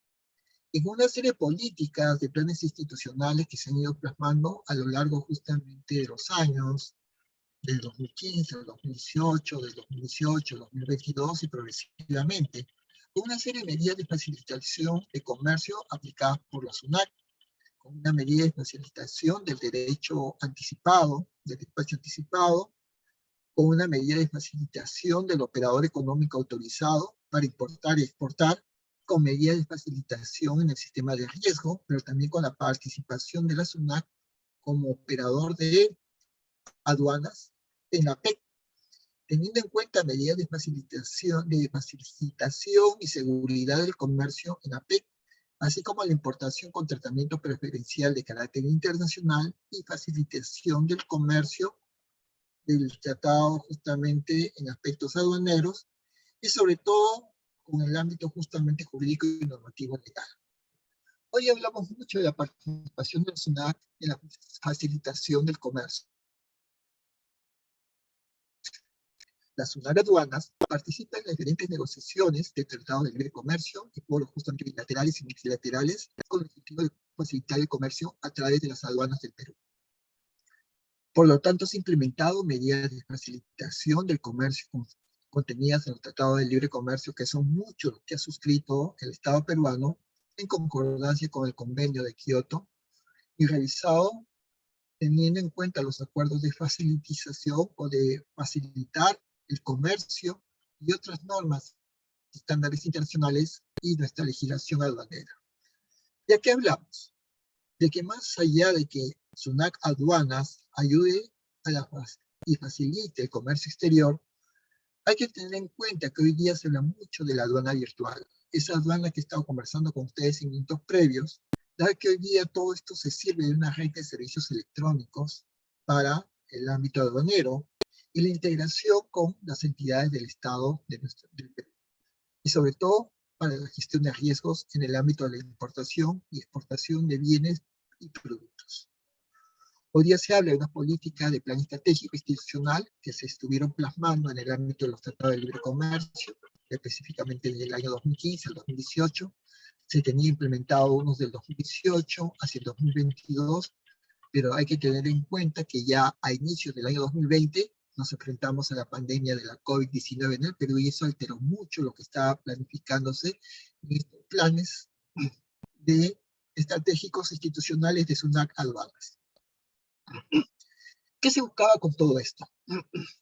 En una serie de políticas, de planes institucionales que se han ido plasmando a lo largo justamente de los años, del 2015, del 2018, del 2018, 2022 y progresivamente, con una serie de medidas de facilitación de comercio aplicadas por la SUNAT, con una medida de facilitación del derecho anticipado, del despacho anticipado, con una medida de facilitación del operador económico autorizado para importar y exportar, con medidas de facilitación en el sistema de riesgo, pero también con la participación de la SUNAT como operador de aduanas en la PEC, teniendo en cuenta medidas de facilitación y seguridad del comercio en la PEC, así como la importación con tratamiento preferencial de carácter internacional y facilitación del comercio del tratado justamente en aspectos aduaneros y sobre todo con el ámbito justamente jurídico y normativo legal. Hoy hablamos mucho de la participación del SUNAT en la facilitación del comercio. La SUNAT Aduanas participa en las diferentes negociaciones del Tratado de Libre Comercio y foros justamente bilaterales y multilaterales con el objetivo de facilitar el comercio a través de las aduanas del Perú. Por lo tanto, se han implementado medidas de facilitación del comercio contenidas en el Tratado de Libre Comercio, que son muchos que ha suscrito el Estado peruano en concordancia con el Convenio de Kioto y realizado teniendo en cuenta los acuerdos de facilitación o de facilitar el comercio y otras normas, estándares internacionales y nuestra legislación aduanera. ¿De qué hablamos? De que más allá de que SUNAT Aduanas ayude y facilite el comercio exterior, hay que tener en cuenta que hoy día se habla mucho de la aduana virtual. Esa aduana que he estado conversando con ustedes en minutos previos, dado que hoy día todo esto se sirve de una red de servicios electrónicos para el ámbito aduanero y la integración con las entidades del Estado del Perú. Y sobre todo para la gestión de riesgos en el ámbito de la importación y exportación de bienes y productos. Hoy día se habla de una política de plan estratégico institucional que se estuvieron plasmando en el ámbito de los tratados de libre comercio, específicamente desde el año 2015 al 2018. Se tenía implementado unos del 2018 hacia el 2022, pero hay que tener en cuenta que ya a inicios del año 2020 nos enfrentamos a la pandemia de la COVID-19 en el Perú y eso alteró mucho lo que estaba planificándose en estos planes de estratégicos institucionales de SUNAT Aduanas. ¿Qué se buscaba con todo esto?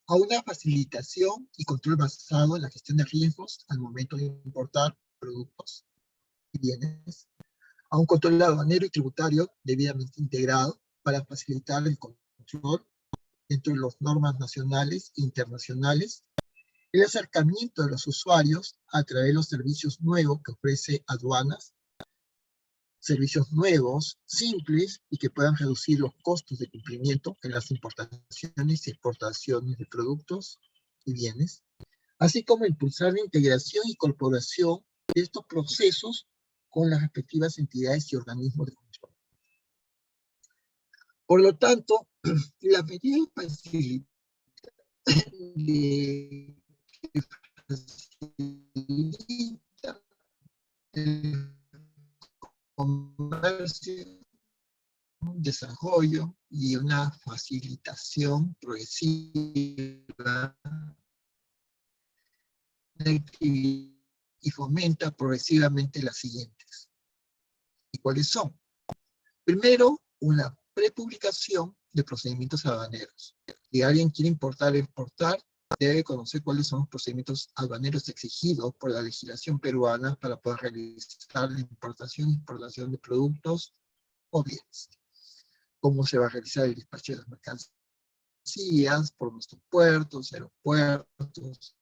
A una facilitación y control basado en la gestión de riesgos al momento de importar productos y bienes, a un control aduanero y tributario debidamente integrado para facilitar el control dentro de las normas nacionales e internacionales, el acercamiento de los usuarios a través de los servicios nuevos que ofrece aduanas, servicios nuevos, simples y que puedan reducir los costos de cumplimiento en las importaciones y exportaciones de productos y bienes, así como impulsar la integración y incorporación de estos procesos con las respectivas entidades y organismos de control. Por lo tanto, la medida que facilita el comercio, desarrollo y una facilitación progresiva y fomenta progresivamente las siguientes. ¿Y cuáles son? Primero, una prepublicación de procedimientos aduaneros. Si alguien quiere importar o exportar, debe conocer cuáles son los procedimientos aduaneros exigidos por la legislación peruana para poder realizar la importación y exportación de productos o bienes. Cómo se va a realizar el despacho de las mercancías por nuestros puertos, aeropuertos,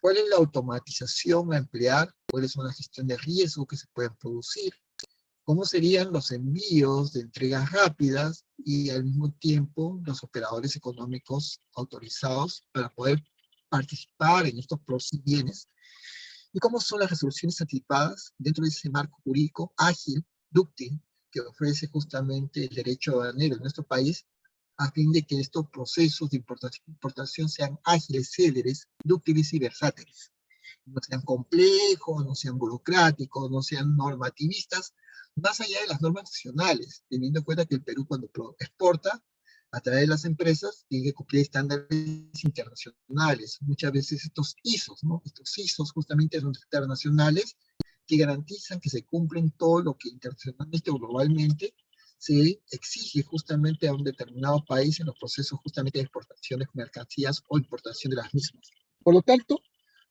cuál es la automatización a emplear, cuáles son la gestión de riesgo que se pueden producir, cómo serían los envíos de entregas rápidas y al mismo tiempo los operadores económicos autorizados para poder participar en estos procesos y bienes, y cómo son las resoluciones anticipadas dentro de ese marco jurídico ágil, dúctil, que ofrece justamente el derecho aduanero en nuestro país, a fin de que estos procesos de importación sean ágiles, céleres, dúctiles y versátiles. No sean complejos, no sean burocráticos, no sean normativistas, más allá de las normas nacionales, teniendo en cuenta que el Perú cuando exporta, a través de las empresas, tiene que cumplir estándares internacionales. Muchas veces estos ISOs, ¿no? Estos ISOs justamente son internacionales que garantizan que se cumplen todo lo que internacionalmente o globalmente se exige justamente a un determinado país en los procesos justamente de exportación de mercancías o importación de las mismas. Por lo tanto,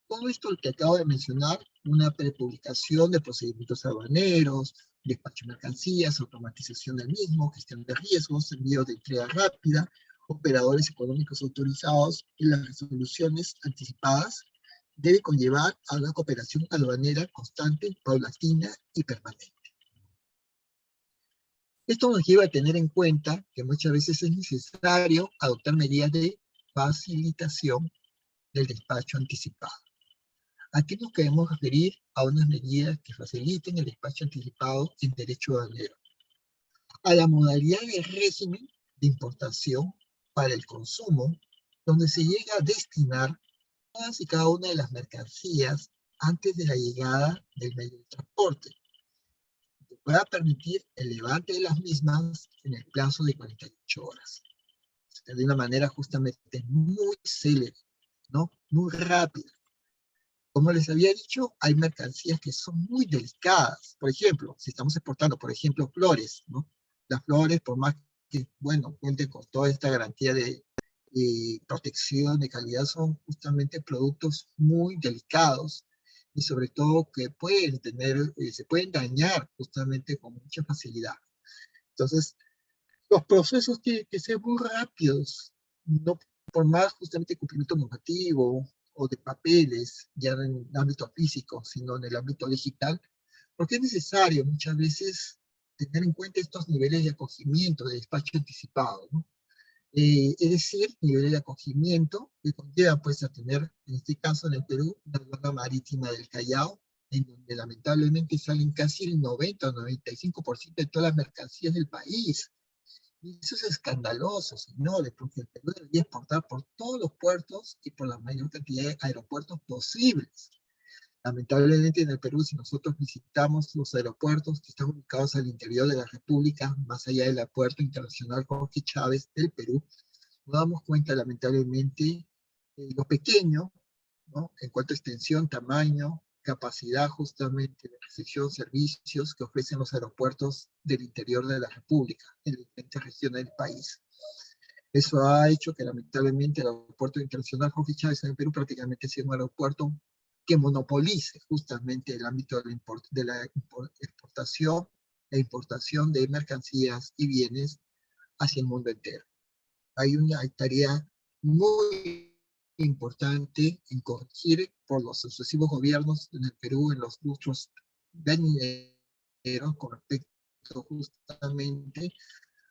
todo esto que acabo de mencionar, una prepublicación de procedimientos aduaneros, despacho de mercancías, automatización del mismo, gestión de riesgos, envío de entrega rápida, operadores económicos autorizados y las resoluciones anticipadas, debe conllevar a una cooperación aduanera constante, paulatina y permanente. Esto nos lleva a tener en cuenta que muchas veces es necesario adoptar medidas de facilitación del despacho anticipado. Aquí nos queremos referir a unas medidas que faciliten el despacho anticipado en derecho aduanero, a la modalidad de régimen de importación para el consumo, donde se llega a destinar todas y cada una de las mercancías antes de la llegada del medio de transporte, que pueda permitir el levante de las mismas en el plazo de 48 horas. De una manera justamente muy célere, ¿no? Muy rápida. Como les había dicho, hay mercancías que son muy delicadas. Por ejemplo, si estamos exportando, por ejemplo, flores, ¿no? Las flores, por más que, bueno, cuenten con toda esta garantía de protección de calidad, son justamente productos muy delicados y sobre todo que pueden tener, se pueden dañar justamente con mucha facilidad. Entonces, los procesos tienen que ser muy rápidos, no por más justamente cumplimiento normativo o de papeles, ya en el ámbito físico, sino en el ámbito digital, porque es necesario muchas veces tener en cuenta estos niveles de acogimiento, de despacho anticipado, ¿no? Es decir, niveles de acogimiento que conlleva pues a tener, en este caso en el Perú, una aduana marítima del Callao, en donde lamentablemente salen casi el 90 o 95% de todas las mercancías del país. Y eso es escandaloso, señores, porque el Perú debería exportar por todos los puertos y por la mayor cantidad de aeropuertos posibles. Lamentablemente en el Perú, si nosotros visitamos los aeropuertos que están ubicados al interior de la República, más allá del aeropuerto internacional Jorge Chávez del Perú, nos damos cuenta lamentablemente lo pequeño, ¿no? En cuanto a extensión, tamaño, capacidad justamente de recepción, servicios que ofrecen los aeropuertos del interior de la República, en diferentes regiones del país. Eso ha hecho que lamentablemente el aeropuerto internacional Jorge Chávez en el Perú prácticamente sea un aeropuerto que monopolice justamente el ámbito de la exportación e importación de mercancías y bienes hacia el mundo entero. Hay una tarea muy importante en corregir por los sucesivos gobiernos en el Perú en los lustros venideros con respecto justamente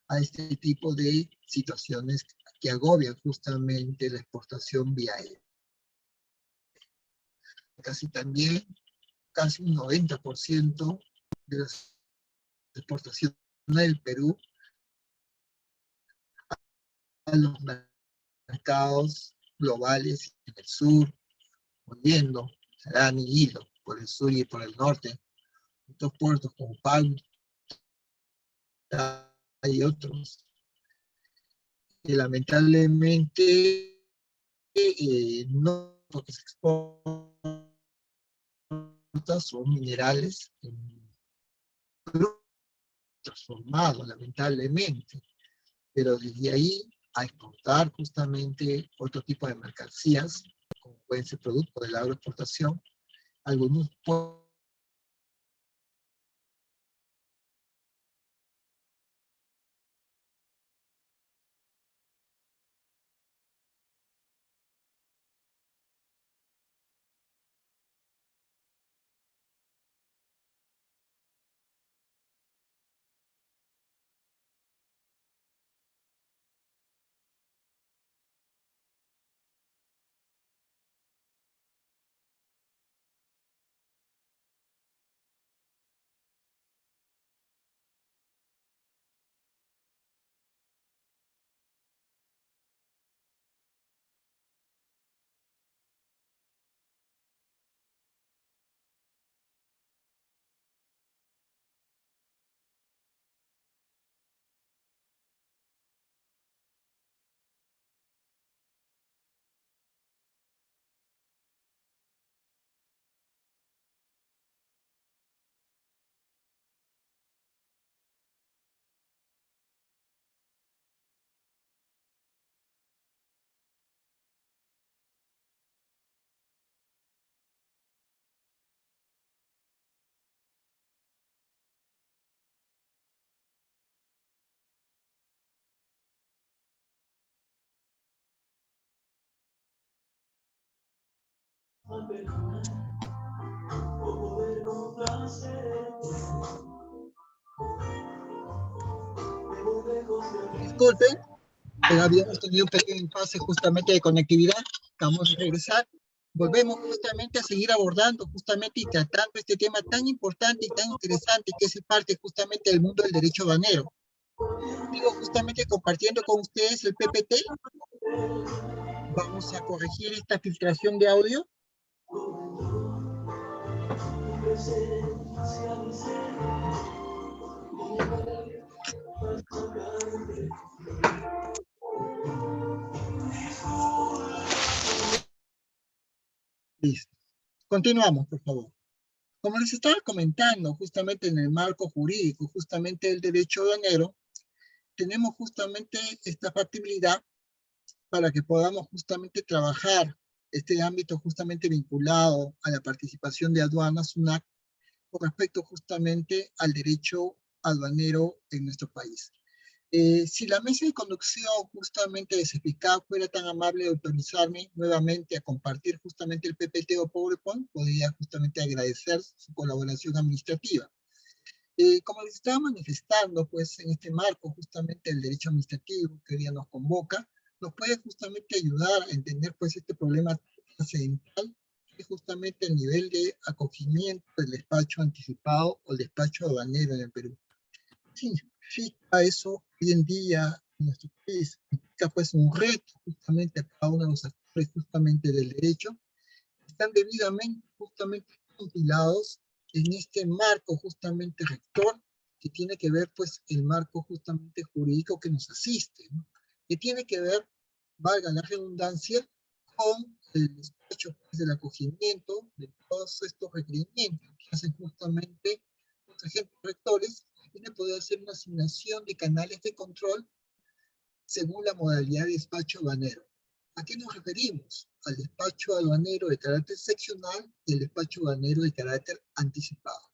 a este tipo de situaciones que agobian justamente la exportación vía aérea. Casi un 90% de las exportaciones del Perú a los mercados globales en el sur, volviendo, serán y hilo por el sur y por el norte. Estos puertos como Palm y otros que lamentablemente no lo que se exporta son minerales transformados lamentablemente, pero desde ahí a exportar justamente otro tipo de mercancías, como pueden ser productos de la agroexportación, algunos disculpen, habíamos tenido un pequeño impasse justamente de conectividad, acabamos de regresar, volvemos justamente a seguir abordando justamente y tratando este tema tan importante y tan interesante que es parte justamente del mundo del derecho aduanero. Digo, justamente compartiendo con ustedes el PPT, vamos a corregir esta filtración de audio. Listo. Continuamos, por favor. Como les estaba comentando, justamente en el marco jurídico, justamente el derecho aduanero, tenemos justamente esta factibilidad para que podamos justamente trabajar este ámbito justamente vinculado a la participación de aduanas, SUNAT, con respecto justamente al derecho aduanero en nuestro país. Si la mesa de conducción justamente de CEFICAP fuera tan amable de autorizarme nuevamente a compartir justamente el PPT o PowerPoint, podría justamente agradecer su colaboración administrativa. Como les estaba manifestando, pues en este marco justamente el derecho administrativo que hoy día nos convoca, nos puede justamente ayudar a entender pues este problema trascendental, que es justamente el nivel de acogimiento del despacho anticipado o el despacho aduanero en el Perú. ¿Qué significa eso hoy en día en nuestro país? Significa pues un reto justamente a cada uno de los actores justamente del derecho, están debidamente justamente compilados en este marco justamente rector, que tiene que ver pues el marco justamente jurídico que nos asiste, ¿no? Que tiene que ver, valga la redundancia, con el despacho pues, del acogimiento de todos estos requerimientos que hacen justamente los agentes rectores, que tienen poder hacer una asignación de canales de control según la modalidad de despacho aduanero. ¿A qué nos referimos? Al despacho aduanero de carácter seccional y el despacho aduanero de carácter anticipado.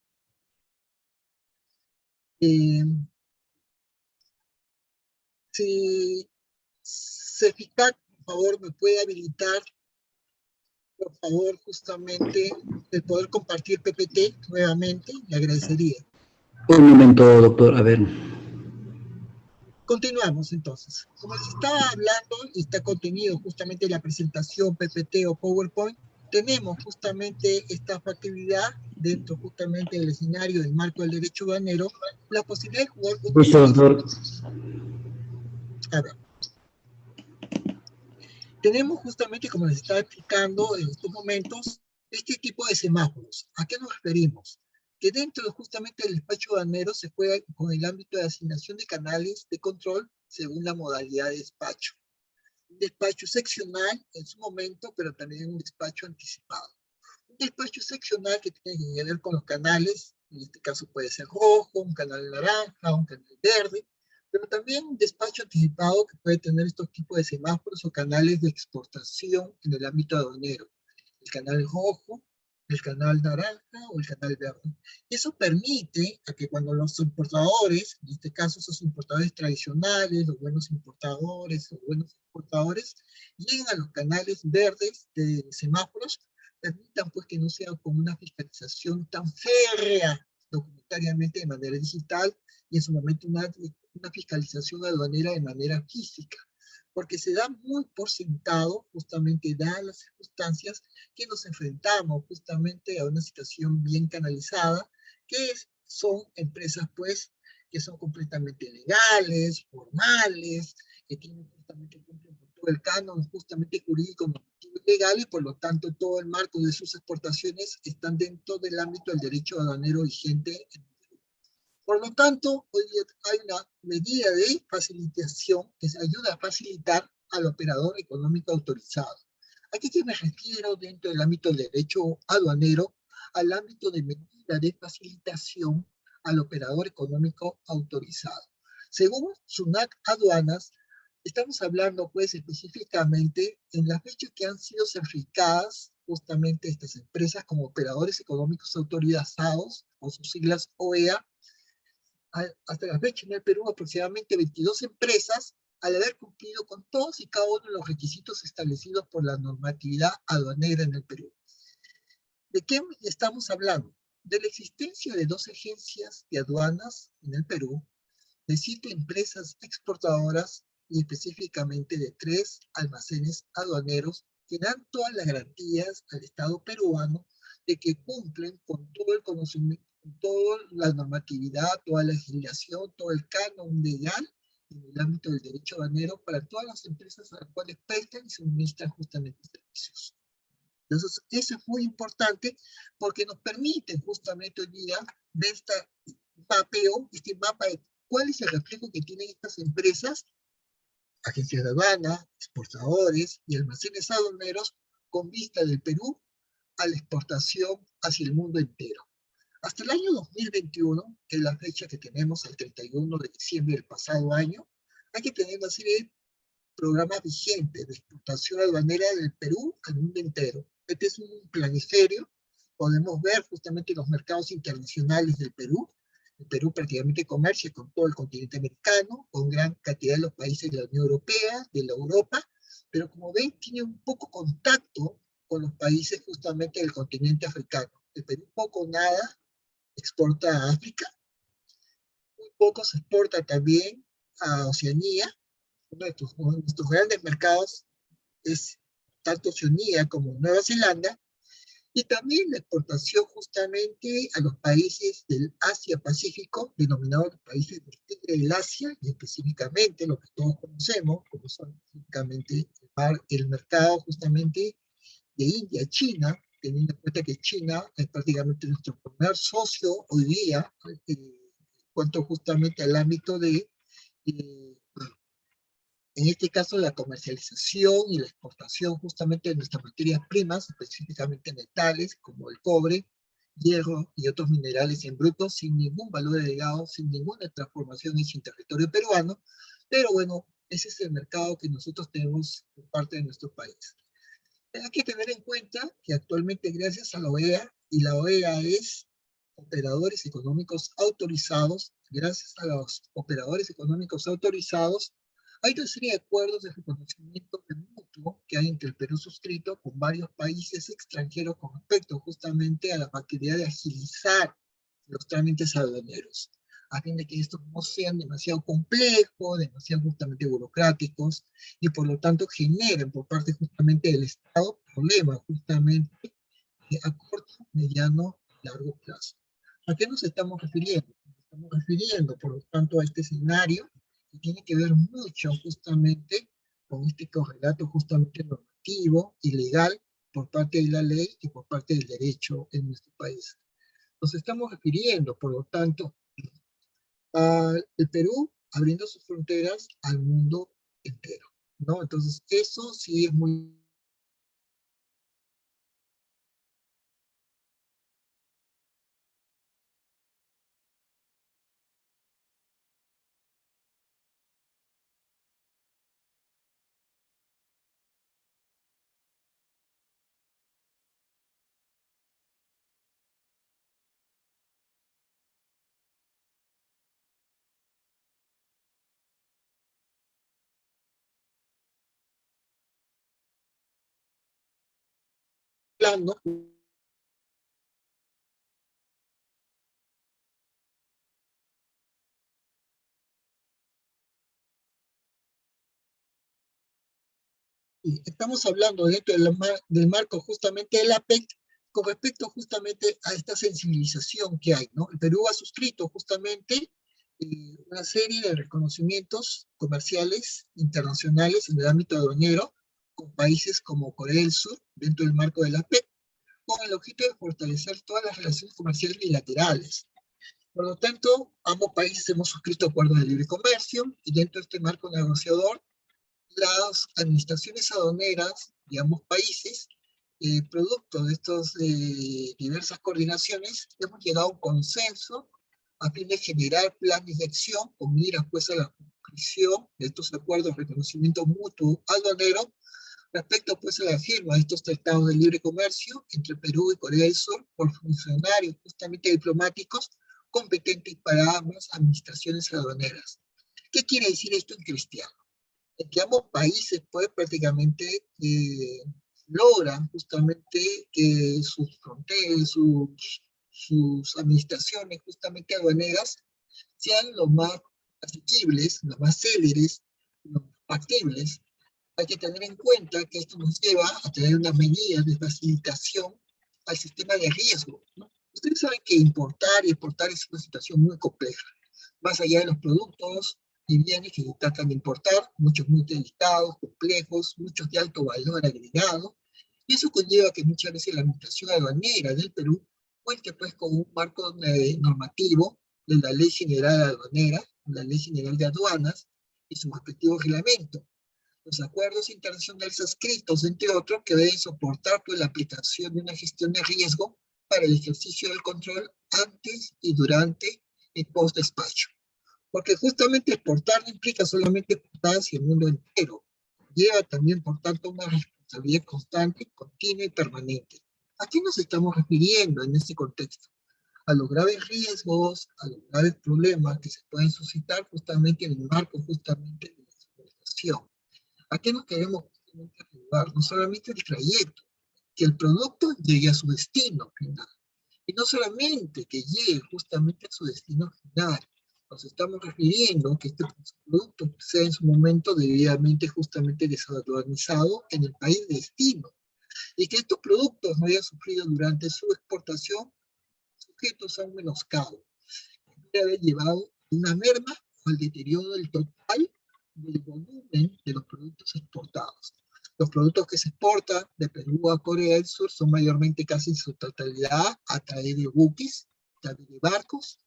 Si CEFICAC, por favor, me puede habilitar, por favor, justamente el poder compartir PPT nuevamente, le agradecería. Un momento, doctor, a ver. Continuamos entonces. Como les estaba hablando y está contenido justamente en la presentación PPT o PowerPoint, tenemos justamente esta factibilidad dentro justamente del escenario del marco del derecho aduanero, la posibilidad de jugar con Listo, doctor. a ver, tenemos justamente, como les estaba explicando en estos momentos, este tipo de semáforos. ¿A qué nos referimos? Que dentro de justamente del despacho aduanero se juega con el ámbito de asignación de canales de control según la modalidad de despacho. Un despacho seccional en su momento, pero también un despacho anticipado. Un despacho seccional que tiene que ver con los canales, en este caso puede ser rojo, un canal naranja, un canal verde, pero también un despacho anticipado que puede tener estos tipos de semáforos o canales de exportación en el ámbito aduanero. El canal rojo, el canal naranja o el canal verde. Y eso permite a que cuando los importadores, en este caso esos importadores tradicionales, los buenos importadores, los buenos exportadores, lleguen a los canales verdes de semáforos, permitan pues que no sea con una fiscalización tan férrea documentariamente de manera digital y en su momento una fiscalización aduanera de manera física, porque se da muy por sentado, justamente dadas las circunstancias, que nos enfrentamos justamente a una situación bien canalizada, que son empresas pues que son completamente legales, formales, que tienen justamente cumplen con todo el canon justamente jurídico, normativo y legal, y por lo tanto todo el marco de sus exportaciones están dentro del ámbito del derecho aduanero vigente. Por lo tanto, hoy hay una medida de facilitación que se ayuda a facilitar al operador económico autorizado. ¿A qué me refiero dentro del ámbito del derecho aduanero? Al ámbito de medida de facilitación al operador económico autorizado. Según SUNAT Aduanas, estamos hablando pues específicamente en las fechas que han sido certificadas justamente estas empresas como operadores económicos autorizados, o sus siglas OEA. Hasta la fecha en el Perú aproximadamente 22 empresas, al haber cumplido con todos y cada uno de los requisitos establecidos por la normatividad aduanera en el Perú. ¿De qué estamos hablando? De la existencia de 2 agencias de aduanas en el Perú, de 7 empresas exportadoras y específicamente de 3 almacenes aduaneros que dan todas las garantías al Estado peruano de que cumplen con todo el conocimiento, con toda la normatividad, toda la legislación, todo el canon legal en el ámbito del derecho aduanero para todas las empresas a las cuales prestan y suministran justamente servicios. Entonces, eso es muy importante porque nos permite justamente hoy día ver este mapeo, este mapa de cuál es el reflejo que tienen estas empresas, agencias de aduana, exportadores y almacenes aduaneros con vista del Perú a la exportación hacia el mundo entero. Hasta el año 2021, que es la fecha que tenemos el 31 de diciembre del pasado año, hay que tener una serie programa vigente de exportación aduanera del Perú al mundo entero. Este es un planiferio. Podemos ver justamente los mercados internacionales del Perú. El Perú prácticamente comercia con todo el continente americano, con gran cantidad de los países de la Unión Europea, de la Europa, pero como ven, tiene un poco contacto con los países justamente del continente africano. El Perú poco o nada exporta a África, muy poco se exporta también a Oceanía. Uno de nuestros grandes mercados es tanto Oceanía como Nueva Zelanda, y también la exportación justamente a los países del Asia-Pacífico, denominados los países del Tigre del Asia, y específicamente lo que todos conocemos, como son específicamente el mercado justamente de India, China, teniendo en cuenta que China es prácticamente nuestro primer socio hoy día, en cuanto justamente al ámbito de en este caso la comercialización y la exportación justamente de nuestras materias primas, específicamente metales como el cobre, hierro y otros minerales en bruto, sin ningún valor agregado, sin ninguna transformación en su territorio peruano, pero bueno, ese es el mercado que nosotros tenemos por parte de nuestro país. Hay que tener en cuenta que actualmente gracias a la OEA, y la OEA es operadores económicos autorizados, gracias a los operadores económicos autorizados, hay una serie de acuerdos de reconocimiento mutuo que hay entre el Perú suscrito con varios países extranjeros con respecto justamente a la facilidad de agilizar los trámites aduaneros, a fin de que estos no sean demasiado complejos, demasiado justamente burocráticos, y por lo tanto generen por parte justamente del Estado problemas justamente a corto, mediano, largo plazo. ¿A qué nos estamos refiriendo? Nos estamos refiriendo, por lo tanto, a este escenario que tiene que ver mucho justamente con este correlato justamente normativo y legal por parte de la ley y por parte del derecho en nuestro país. Nos estamos refiriendo, por lo tanto, al Perú abriendo sus fronteras al mundo entero, ¿no? Entonces, eso sí es muy... plano. Estamos hablando dentro del marco justamente del APEC con respecto justamente a esta sensibilización que hay, ¿no? El Perú ha suscrito justamente una serie de reconocimientos comerciales internacionales en el ámbito aduanero con países como Corea del Sur dentro del marco del APEC, con el objetivo de fortalecer todas las relaciones comerciales bilaterales. Por lo tanto, ambos países hemos suscrito acuerdos de libre comercio y dentro de este marco negociador las administraciones aduaneras de ambos países, producto de estas diversas coordinaciones, hemos llegado a un consenso a fin de generar planes de acción con miras pues a la suscripción de estos acuerdos de reconocimiento mutuo aduanero respecto pues a la firma de estos tratados de libre comercio entre Perú y Corea del Sur por funcionarios justamente diplomáticos competentes para ambas administraciones aduaneras. ¿Qué quiere decir esto en cristiano? En que ambos países pues prácticamente logran justamente que sus fronteras, sus administraciones justamente aduaneras sean lo más asequibles, lo más céleres, lo más factibles. Hay que tener en cuenta que esto nos lleva a tener unas medidas de facilitación al sistema de riesgo, ¿no? Ustedes saben que importar y exportar es una situación muy compleja. Más allá de los productos y bienes que se tratan de importar, muchos muy delicados, complejos, muchos de alto valor agregado, y eso conlleva que muchas veces la administración aduanera del Perú cuente pues con un marco normativo de la Ley General Aduanera, la Ley General de Aduanas y su respectivo reglamento. Los acuerdos internacionales suscritos, entre otros, que deben soportar pues, la aplicación de una gestión de riesgo para el ejercicio del control antes y durante y post-despacho. Porque justamente exportar no implica solamente exportar hacia el mundo entero. Lleva también, por tanto, una responsabilidad constante, continua y permanente. ¿A qué nos estamos refiriendo en este contexto? A los graves riesgos, a los graves problemas que se pueden suscitar justamente en el marco justamente de la exportación. ¿A qué nos queremos justamente ayudar? No solamente el trayecto, que el producto llegue a su destino final. Y no solamente que llegue justamente a su destino final, nos estamos refiriendo que este producto sea en su momento debidamente justamente desaduanizado en el país de destino y que estos productos no hayan sufrido durante su exportación sujetos a un menoscabo, que puede haber llevado una merma o al deterioro del total del volumen de los productos exportados. Los productos que se exportan de Perú a Corea del Sur son mayormente casi en su totalidad a través de buques, a través de barcos.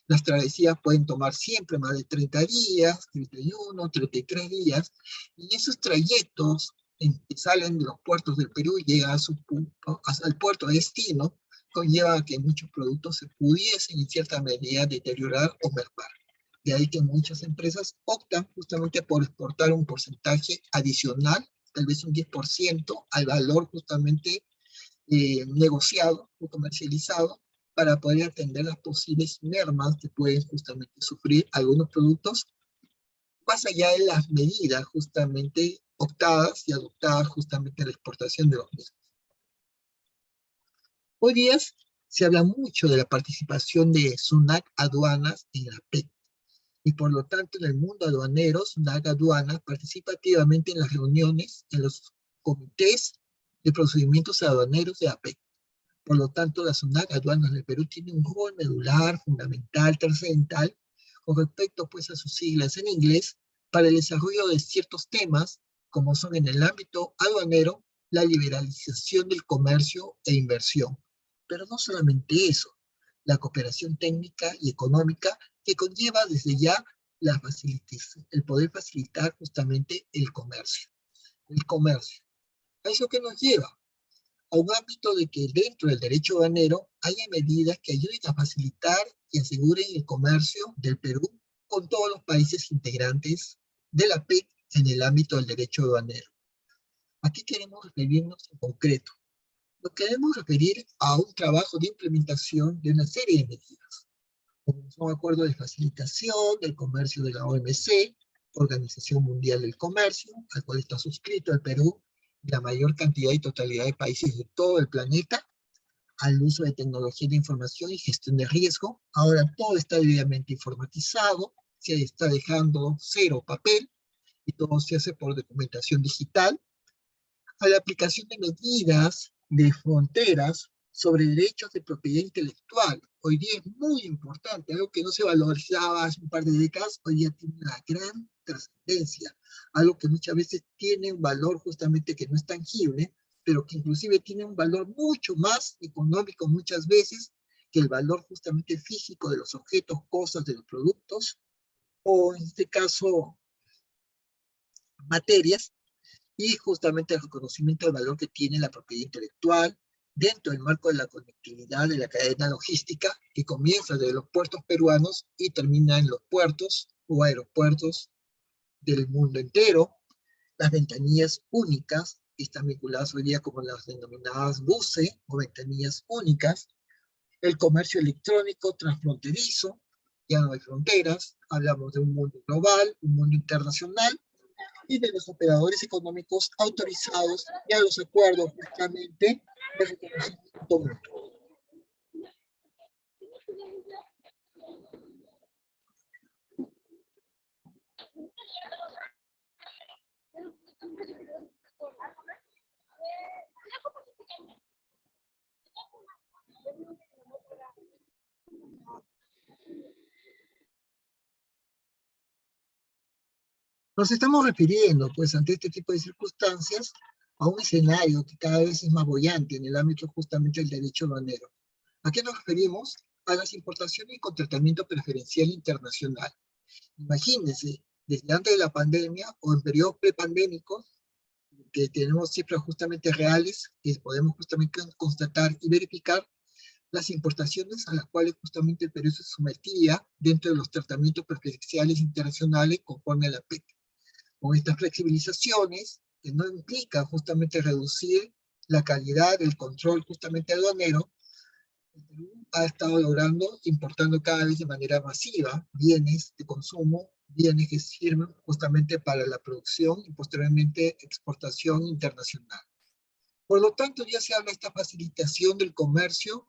Las travesías pueden tomar siempre más de 30 días, 31, 33 días, y esos trayectos que salen de los puertos del Perú y llegan a su punto, al puerto de destino, conlleva a que muchos productos se pudiesen en cierta medida deteriorar o mermar. De ahí que muchas empresas optan justamente por exportar un porcentaje adicional, tal vez un 10% al valor justamente negociado o comercializado para poder atender las posibles mermas que pueden justamente sufrir algunos productos, más allá de las medidas justamente optadas y adoptadas justamente en la exportación de los mismos. Hoy día se habla mucho de la participación de SUNAT Aduanas en la APEC, y por lo tanto en el mundo aduanero, SUNAT Aduanas participa activamente en las reuniones, en los comités de procedimientos aduaneros de APEC. Por lo tanto, la SUNAT Aduanas del Perú tiene un rol medular, fundamental, trascendental, con respecto pues a sus siglas en inglés, para el desarrollo de ciertos temas, como son en el ámbito aduanero, la liberalización del comercio e inversión. Pero no solamente eso, la cooperación técnica y económica que conlleva desde ya el poder facilitar justamente el comercio. El comercio. ¿A eso qué nos lleva? A un ámbito de que dentro del derecho aduanero haya medidas que ayuden a facilitar y aseguren el comercio del Perú con todos los países integrantes de la PEC en el ámbito del derecho aduanero. ¿A qué queremos referirnos en concreto? Nos queremos referir a un trabajo de implementación de una serie de medidas, como son acuerdos de facilitación del comercio de la OMC, Organización Mundial del Comercio, al cual está suscrito el Perú y la mayor cantidad y totalidad de países de todo el planeta, al uso de tecnología de información y gestión de riesgo. Ahora todo está debidamente informatizado, se está dejando cero papel y todo se hace por documentación digital, a la aplicación de medidas de fronteras sobre derechos de propiedad intelectual. Hoy día es muy importante, algo que no se valorizaba hace un par de décadas, hoy día tiene una gran trascendencia, algo que muchas veces tiene un valor justamente que no es tangible, pero que inclusive tiene un valor mucho más económico muchas veces que el valor justamente físico de los objetos, cosas, de los productos, o en este caso, materias, y justamente el reconocimiento del valor que tiene la propiedad intelectual dentro del marco de la conectividad de la cadena logística que comienza desde los puertos peruanos y termina en los puertos o aeropuertos del mundo entero, las ventanillas únicas que están vinculadas hoy día como las denominadas BUSE o ventanillas únicas, el comercio electrónico transfronterizo, ya no hay fronteras, hablamos de un mundo global, un mundo internacional, y de los operadores económicos autorizados y a los acuerdos justamente de reconocimiento mutuo. Nos estamos refiriendo, pues, ante este tipo de circunstancias, a un escenario que cada vez es más boyante en el ámbito justamente del derecho aduanero. ¿A qué nos referimos? A las importaciones y con tratamiento preferencial internacional. Imagínense, desde antes de la pandemia o en periodos prepandémicos, que tenemos cifras justamente reales, que podemos justamente constatar y verificar las importaciones a las cuales justamente el Perú se sometía dentro de los tratamientos preferenciales internacionales conforme a la PEC. con estas flexibilizaciones, que no implica justamente reducir la calidad del control justamente aduanero, el Perú ha estado logrando importando cada vez de manera masiva bienes de consumo, bienes que sirven justamente para la producción y posteriormente exportación internacional. Por lo tanto, ya se habla de esta facilitación del comercio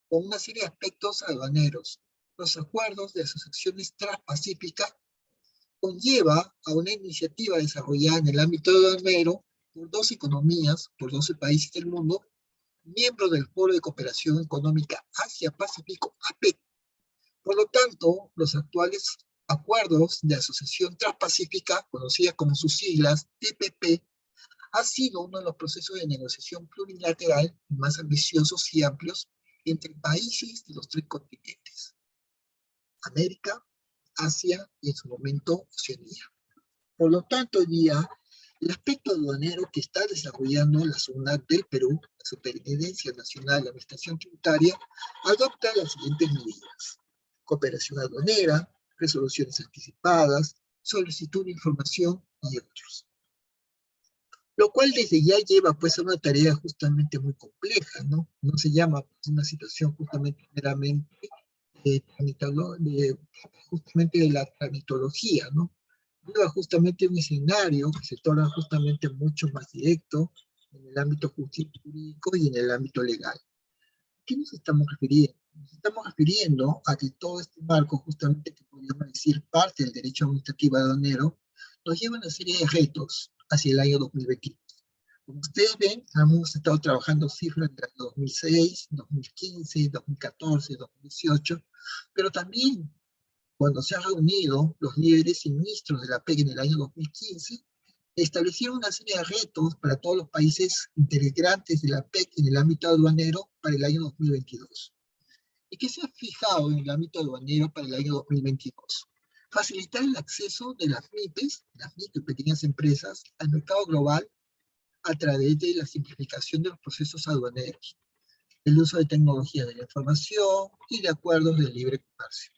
con una serie de aspectos aduaneros. Los acuerdos de asociaciones transpacíficas conlleva a una iniciativa desarrollada en el ámbito aduanero por 12 economías, por 12 países del mundo, miembros del Foro de Cooperación Económica Asia-Pacífico, APEC. Por lo tanto, los actuales acuerdos de asociación transpacífica, conocidas como sus siglas TPP, ha sido uno de los procesos de negociación plurilateral más ambiciosos y amplios entre países de los 3 continentes: América, Asia y en su momento Oceanía. Por lo tanto, hoy día, el aspecto aduanero que está desarrollando la SUNAT del Perú, la Superintendencia Nacional de Administración Tributaria, adopta las siguientes medidas: cooperación aduanera, resoluciones anticipadas, solicitud de información y otros. Lo cual desde ya lleva pues a una tarea justamente muy compleja, ¿no? No se llama pues, una situación justamente meramente justamente de la tramitología, ¿no? Lleva justamente un escenario que se torna justamente mucho más directo en el ámbito jurídico y en el ámbito legal. ¿A qué nos estamos refiriendo? Nos estamos refiriendo a que todo este marco, justamente que podríamos decir parte del derecho administrativo aduanero, nos lleva a una serie de retos hacia el año 2022. Como ustedes ven, hemos estado trabajando cifras del año 2006, 2015, 2014, 2018, pero también cuando se han reunido los líderes y ministros de la PEC en el año 2015, establecieron una serie de retos para todos los países integrantes de la PEC en el ámbito aduanero para el año 2022. ¿Y qué se ha fijado en el ámbito aduanero para el año 2022? Facilitar el acceso de las MIPES, las micro y pequeñas empresas, al mercado global a través de la simplificación de los procesos aduaneros, el uso de tecnología de la información y de acuerdos de libre comercio.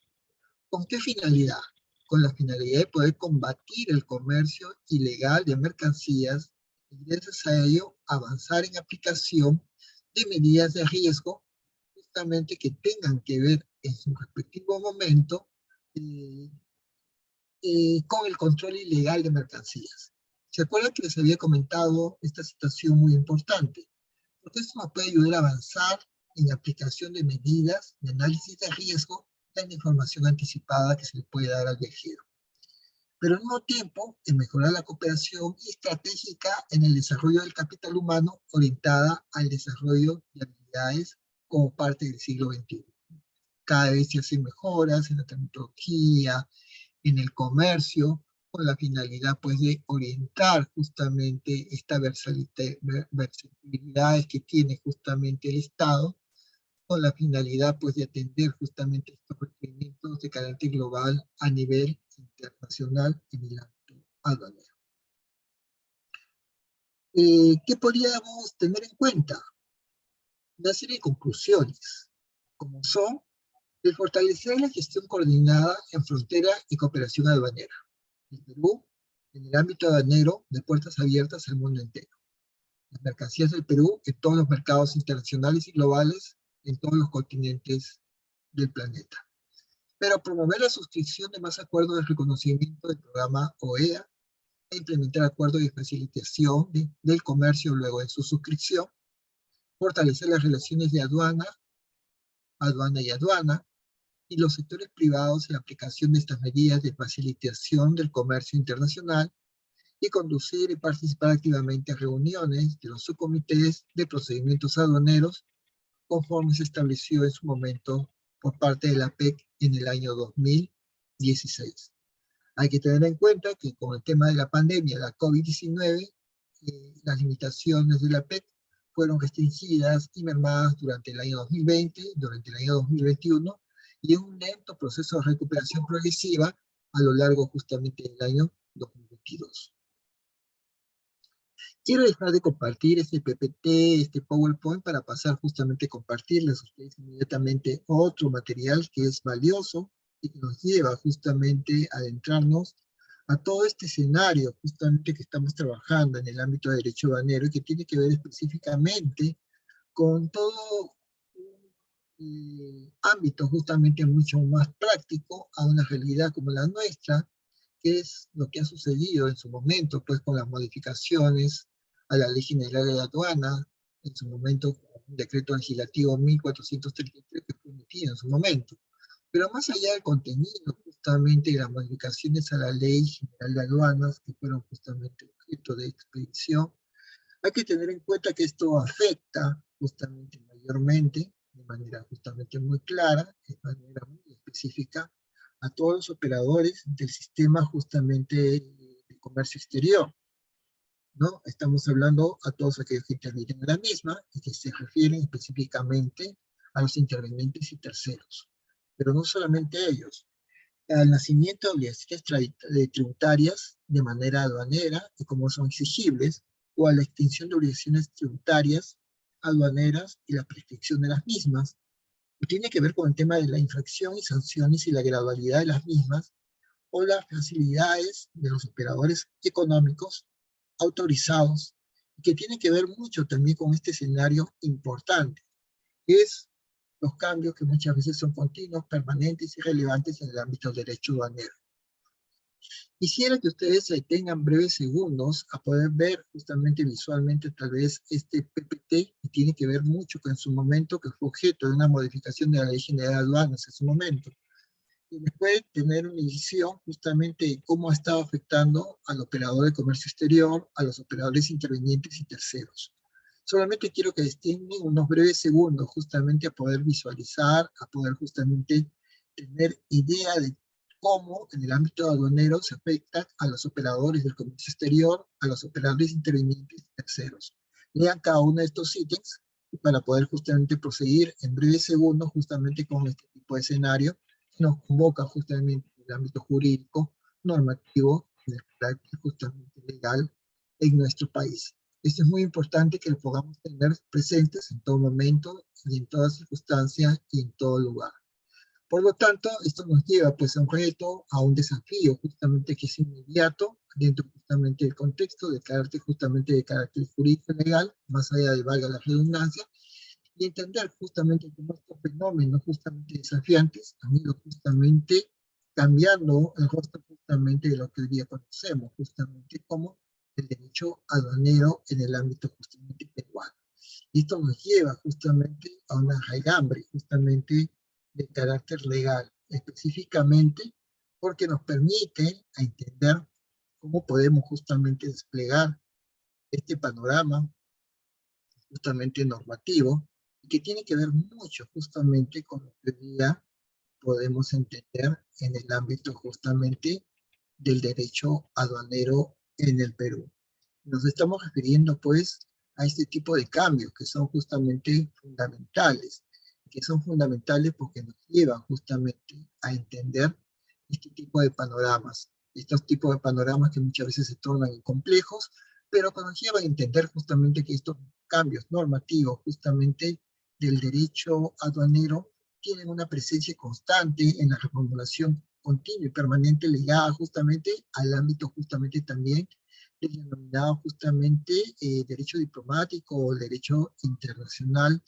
¿Con qué finalidad? Con la finalidad de poder combatir el comercio ilegal de mercancías y gracias a ello avanzar en aplicación de medidas de riesgo justamente que tengan que ver en su respectivo momento con el control ilegal de mercancías. ¿Se acuerdan que les había comentado esta situación muy importante? Porque esto nos puede ayudar a avanzar en aplicación de medidas de análisis de riesgo en la información anticipada que se le puede dar al viajero. Pero al mismo tiempo, en mejorar la cooperación estratégica en el desarrollo del capital humano orientada al desarrollo de habilidades como parte del siglo XXI. Cada vez se hacen mejoras en la tecnología, en el comercio, con la finalidad pues de orientar justamente esta versatilidades que tiene justamente el Estado, con la finalidad pues de atender justamente estos requerimientos de carácter global a nivel internacional en el ámbito aduanero. ¿Qué podríamos tener en cuenta? Una serie de conclusiones, como son el fortalecer la gestión coordinada en frontera y cooperación aduanera. El Perú, en el ámbito aduanero, de puertas abiertas al mundo entero. Las mercancías del Perú en todos los mercados internacionales y globales en todos los continentes del planeta. Pero promover la suscripción de más acuerdos de reconocimiento del programa OEA e implementar acuerdos de facilitación del comercio luego de su suscripción, fortalecer las relaciones de aduana y aduana, y los sectores privados en la aplicación de estas medidas de facilitación del comercio internacional, y conducir y participar activamente en reuniones de los subcomités de procedimientos aduaneros conforme se estableció en su momento por parte de la PEC en el año 2016. Hay que tener en cuenta que con el tema de la pandemia, la COVID-19, las limitaciones de la PEC fueron restringidas y mermadas durante el año 2020, durante el año 2021, y en un lento proceso de recuperación progresiva a lo largo justamente del año 2022. Quiero dejar de compartir este PPT, este PowerPoint, para pasar justamente a compartirles a ustedes inmediatamente otro material que es valioso y que nos lleva justamente a adentrarnos a todo este escenario justamente que estamos trabajando en el ámbito de derecho aduanero y que tiene que ver específicamente con todo ámbito justamente mucho más práctico a una realidad como la nuestra, que es lo que ha sucedido en su momento, pues con las modificaciones a la Ley General de la Aduana, en su momento con un decreto legislativo 1433 que fue emitido en su momento. Pero más allá del contenido, justamente, de las modificaciones a la Ley General de Aduanas, que fueron justamente objeto de expedición, hay que tener en cuenta que esto afecta justamente mayormente, de manera justamente muy clara, de manera muy específica, a todos los operadores del sistema justamente de comercio exterior, ¿no? Estamos hablando a todos aquellos que intervienen en la misma y que se refieren específicamente a los intervenientes y terceros. Pero no solamente ellos, al nacimiento de obligaciones tributarias de manera aduanera y como son exigibles, o a la extinción de obligaciones tributarias aduaneras y la prescripción de las mismas, que tiene que ver con el tema de la infracción y sanciones y la gradualidad de las mismas, o las facilidades de los operadores económicos autorizados, que tiene que ver mucho también con este escenario importante, que es los cambios que muchas veces son continuos, permanentes y relevantes en el ámbito del derecho aduanero. Quisiera que ustedes se detengan breves segundos a poder ver justamente visualmente tal vez este PPT que tiene que ver mucho con su momento, que fue objeto de una modificación de la Ley General de Aduanas en su momento. Y después tener una visión justamente de cómo ha estado afectando al operador de comercio exterior, a los operadores intervenientes y terceros. Solamente quiero que destinen unos breves segundos justamente a poder visualizar, a poder justamente tener idea de cómo en el ámbito aduanero se afecta a los operadores del comercio exterior, a los operadores intervenientes y terceros. Lean cada uno de estos ítems para poder justamente proseguir en breves segundos justamente con este tipo de escenario que nos convoca justamente en el ámbito jurídico, normativo, en el carácter justamente legal en nuestro país. Esto es muy importante que lo podamos tener presentes en todo momento y en toda circunstancia y en todo lugar. Por lo tanto, esto nos lleva pues a un reto, a un desafío justamente que es inmediato dentro justamente del contexto de carácter jurídico y legal, más allá de valga la redundancia, y entender justamente cómo estos fenómenos justamente desafiantes han ido justamente cambiando el rostro justamente de lo que hoy día conocemos, justamente como el derecho aduanero en el ámbito justamente peruano. Y esto nos lleva justamente a una raigambre justamente de carácter legal, específicamente porque nos permite a entender cómo podemos justamente desplegar este panorama justamente normativo, y que tiene que ver mucho justamente con lo que hoy día podemos entender en el ámbito justamente del derecho aduanero en el Perú. Nos estamos refiriendo pues a este tipo de cambios que son justamente fundamentales, porque nos llevan justamente a entender este tipo de panoramas, estos tipos de panoramas que muchas veces se tornan complejos, pero que nos llevan a entender justamente que estos cambios normativos justamente del derecho aduanero tienen una presencia constante en la reformulación continua y permanente ligada justamente al ámbito justamente también del denominado justamente derecho diplomático o derecho internacional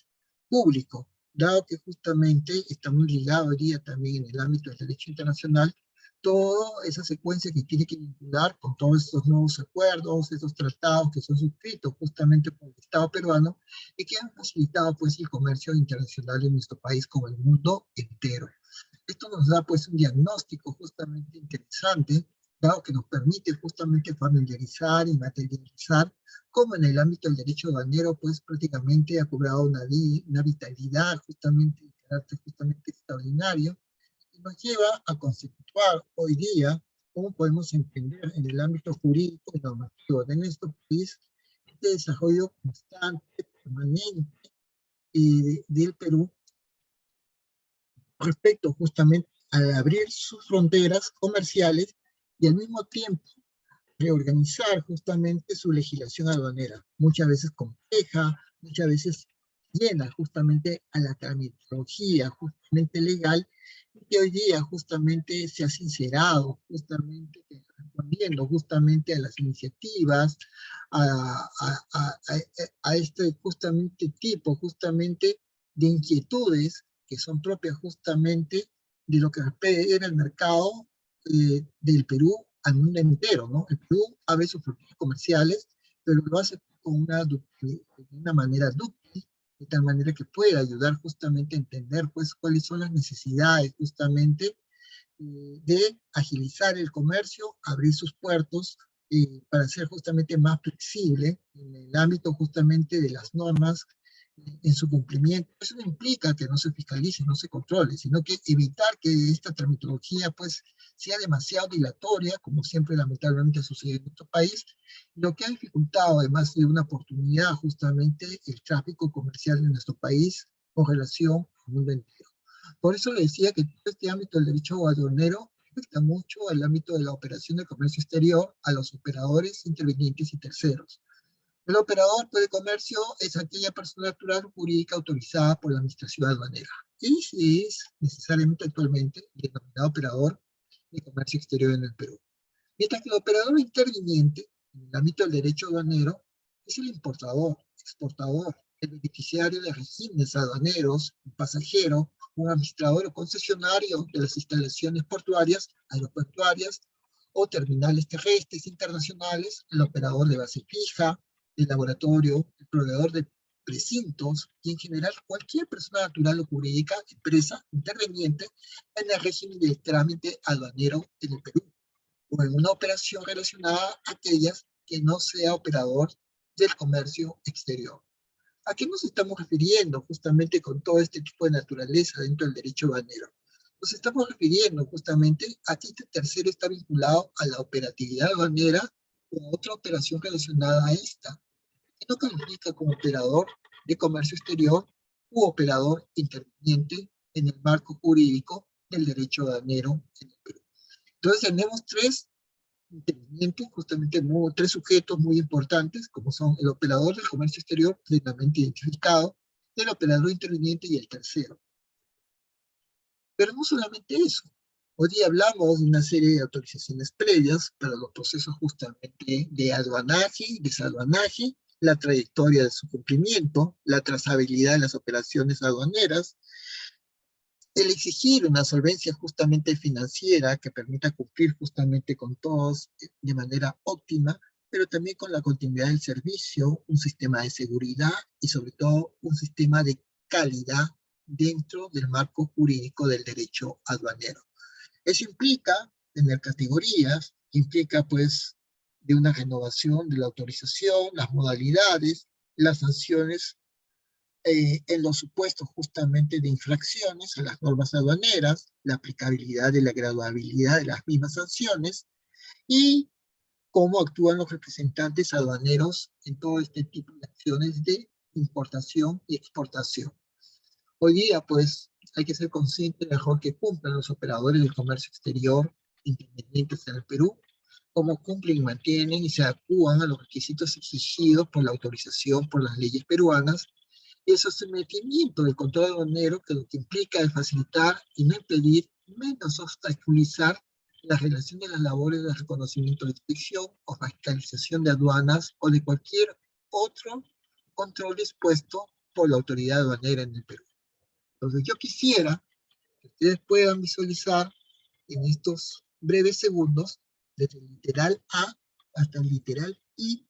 público, dado que justamente está muy ligado hoy día también en el ámbito del derecho internacional toda esa secuencia que tiene que vincular con todos estos nuevos acuerdos, estos tratados que son suscritos justamente por el Estado peruano y que han facilitado pues el comercio internacional en nuestro país como el mundo entero. Esto nos da pues un diagnóstico justamente interesante, dado que nos permite justamente familiarizar y materializar cómo en el ámbito del derecho aduanero pues prácticamente ha cobrado una vitalidad justamente de carácter justamente extraordinario, y nos lleva a conceptuar hoy día cómo podemos entender en el ámbito jurídico y normativo de nuestro país este desarrollo constante, permanente del Perú respecto justamente a abrir sus fronteras comerciales y al mismo tiempo reorganizar justamente su legislación aduanera, muchas veces compleja, muchas veces llena justamente a la terminología justamente legal, que hoy día justamente se ha sincerado, justamente respondiendo justamente a las iniciativas, a este justamente tipo, justamente de inquietudes que son propias justamente de lo que era el mercado del Perú al mundo entero, ¿no? El Perú abre sus fronteras comerciales, pero lo hace de una manera dúctil, de tal manera que pueda ayudar justamente a entender pues cuáles son las necesidades justamente de agilizar el comercio, abrir sus puertos para ser justamente más flexible en el ámbito justamente de las normas en su cumplimiento. Eso no implica que no se fiscalice, no se controle, sino que evitar que esta terminología pues sea demasiado dilatoria, como siempre lamentablemente sucede en nuestro país, lo que ha dificultado además de una oportunidad justamente el tráfico comercial en nuestro país con relación al mundo entero. Por eso le decía que todo este ámbito del derecho aduanero afecta mucho al ámbito de la operación del comercio exterior, a los operadores, intervenientes y terceros. El operador de comercio es aquella persona natural o jurídica autorizada por la administración aduanera. Y si es necesariamente actualmente el denominado operador de comercio exterior en el Perú. Mientras que el operador interviniente en el ámbito del derecho aduanero es el importador, exportador, el beneficiario de regímenes aduaneros, un pasajero, un administrador o concesionario de las instalaciones portuarias, aeroportuarias o terminales terrestres internacionales, el operador de base fija, el laboratorio, el proveedor de precintos y en general cualquier persona natural o jurídica, empresa, interveniente en el régimen del trámite aduanero en el Perú o en una operación relacionada a aquellas que no sea operador del comercio exterior. ¿A qué nos estamos refiriendo justamente con todo este tipo de naturaleza dentro del derecho aduanero? Nos estamos refiriendo justamente a que este tercero está vinculado a la operatividad aduanera o a otra operación relacionada a esta, que no califica como operador de comercio exterior u operador interviniente en el marco jurídico del derecho aduanero en el Perú. Entonces tenemos tres intervinientes, justamente tres sujetos muy importantes, como son el operador del comercio exterior plenamente identificado, el operador interviniente y el tercero. Pero no solamente eso. Hoy día hablamos de una serie de autorizaciones previas para los procesos justamente de aduanaje y desaduanaje, la trayectoria de su cumplimiento, la trazabilidad de las operaciones aduaneras, el exigir una solvencia justamente financiera que permita cumplir justamente con todos de manera óptima, pero también con la continuidad del servicio, un sistema de seguridad y sobre todo un sistema de calidad dentro del marco jurídico del derecho aduanero. Eso implica tener categorías, implica pues de una renovación de la autorización, las modalidades, las sanciones en los supuestos justamente de infracciones a las normas aduaneras, la aplicabilidad de la graduabilidad de las mismas sanciones y cómo actúan los representantes aduaneros en todo este tipo de acciones de importación y exportación. Hoy día, pues, hay que ser consciente del rol que cumplen los operadores del comercio exterior independientes en el Perú, cómo cumplen y mantienen y se adecúan a los requisitos exigidos por la autorización por las leyes peruanas y el sometimiento del control aduanero, que lo que implica es facilitar y no impedir, menos obstaculizar la realización de las labores de reconocimiento de inspección o fiscalización de aduanas o de cualquier otro control dispuesto por la autoridad aduanera en el Perú. Entonces yo quisiera que ustedes puedan visualizar en estos breves segundos, desde el literal A hasta el literal I,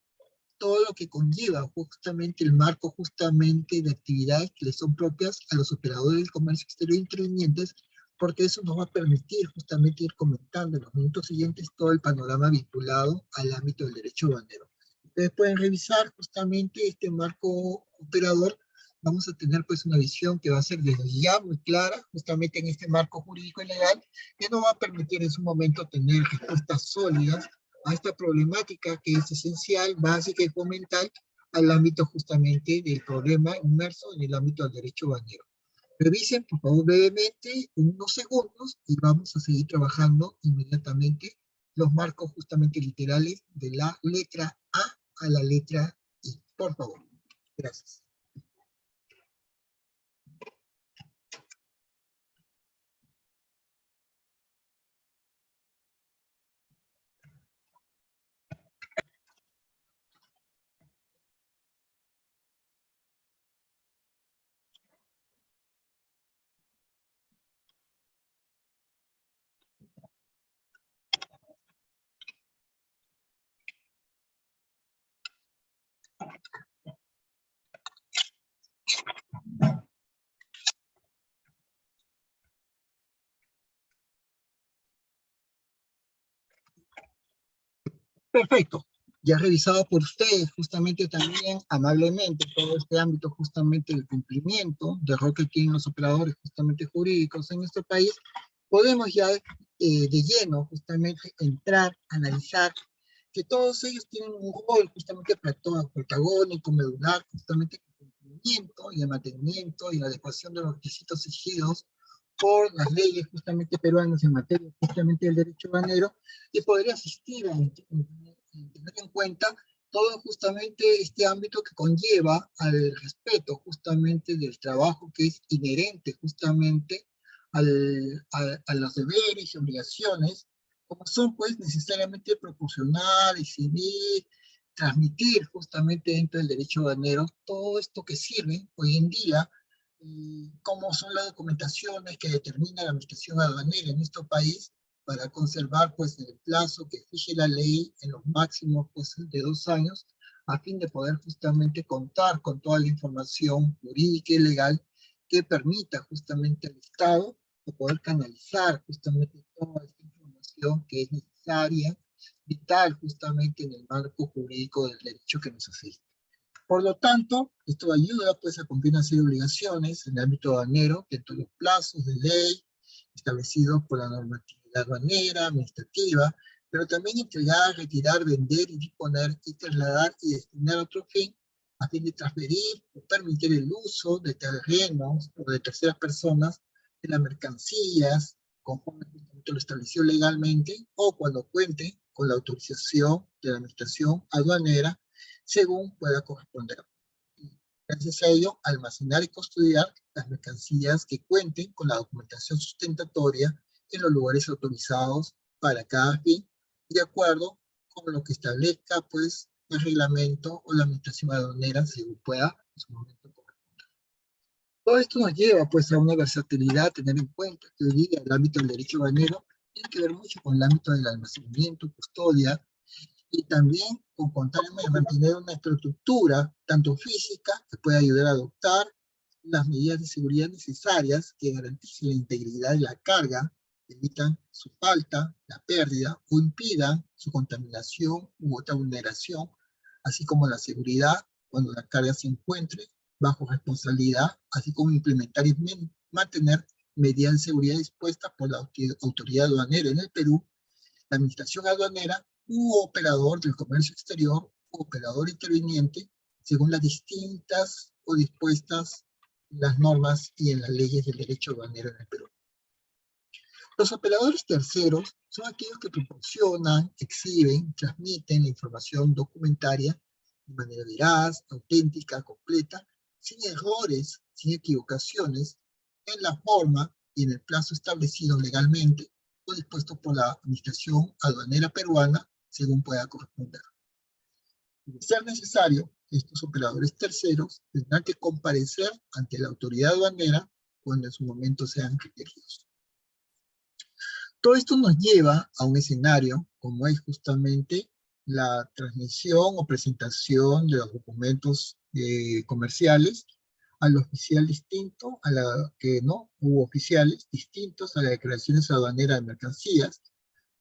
todo lo que conlleva justamente el marco justamente de actividades que le son propias a los operadores del comercio exterior intervinientes, porque eso nos va a permitir justamente ir comentando en los minutos siguientes todo el panorama vinculado al ámbito del derecho aduanero. Ustedes pueden revisar justamente este marco operador. Vamos a tener pues una visión que va a ser desde ya muy clara, justamente en este marco jurídico y legal, que nos va a permitir en su momento tener respuestas sólidas a esta problemática que es esencial, básica y fundamental al ámbito justamente del problema inmerso en el ámbito del derecho aduanero. Revisen, por favor, brevemente, unos segundos, y vamos a seguir trabajando inmediatamente los marcos justamente literales de la letra A la letra I. Por favor. Gracias. Perfecto. Ya revisado por ustedes justamente también amablemente todo este ámbito justamente del cumplimiento de rol que tienen los operadores justamente jurídicos en nuestro país, podemos ya de lleno justamente entrar, analizar que todos ellos tienen un rol justamente protagónico, medular, justamente en el cumplimiento y el mantenimiento y la adecuación de los requisitos exigidos por las leyes justamente peruanas en materia justamente del derecho banero, y podría asistir a tener en cuenta todo justamente este ámbito que conlleva al respeto justamente del trabajo que es inherente justamente a los deberes y obligaciones, como son pues necesariamente proporcionar, exhibir, transmitir justamente dentro del derecho banero todo esto que sirve hoy en día, cómo son las documentaciones que determina la administración aduanera en nuestro país para conservar pues el plazo que fije la ley en los máximos pues de 2 años, a fin de poder justamente contar con toda la información jurídica y legal que permita justamente al Estado poder canalizar justamente toda esta información que es necesaria, vital justamente en el marco jurídico del derecho que nos asiste. Por lo tanto, esto ayuda pues, a cumplir una serie de obligaciones en el ámbito aduanero, dentro de los plazos de ley establecidos por la normatividad aduanera, administrativa, pero también entregar, retirar, vender y disponer y trasladar y destinar a otro fin, a fin de transferir o permitir el uso de terrenos o de terceras personas de las mercancías, conforme lo establecido legalmente, o cuando cuente con la autorización de la administración aduanera, según pueda corresponder. Gracias a ello, almacenar y custodiar las mercancías que cuenten con la documentación sustentatoria en los lugares autorizados para cada fin, de acuerdo con lo que establezca pues, el reglamento o la administración aduanera, según pueda en su momento corresponder. Todo esto nos lleva pues, a una versatilidad, tener en cuenta que hoy día el ámbito del derecho aduanero tiene que ver mucho con el ámbito del almacenamiento, custodia, y también con contar y mantener una infraestructura, tanto física, que pueda ayudar a adoptar las medidas de seguridad necesarias que garanticen la integridad de la carga, evitan su falta, la pérdida o impidan su contaminación u otra vulneración, así como la seguridad cuando la carga se encuentre bajo responsabilidad, así como implementar y mantener medidas de seguridad dispuestas por la autoridad aduanera en el Perú, la administración aduanera u operador del comercio exterior u operador interviniente, según las distintas o dispuestas en las normas y en las leyes del derecho aduanero en el Perú. Los operadores terceros son aquellos que proporcionan, exhiben, transmiten la información documentaria de manera veraz, auténtica, completa, sin errores, sin equivocaciones, en la forma y en el plazo establecido legalmente o dispuesto por la Administración Aduanera Peruana, según pueda corresponder. De ser necesario, estos operadores terceros tendrán que comparecer ante la autoridad aduanera cuando en su momento sean requeridos. Todo esto nos lleva a un escenario como es justamente la transmisión o presentación de los documentos comerciales al oficial distinto, a la que no hubo oficiales distintos a las declaraciones aduaneras de mercancías.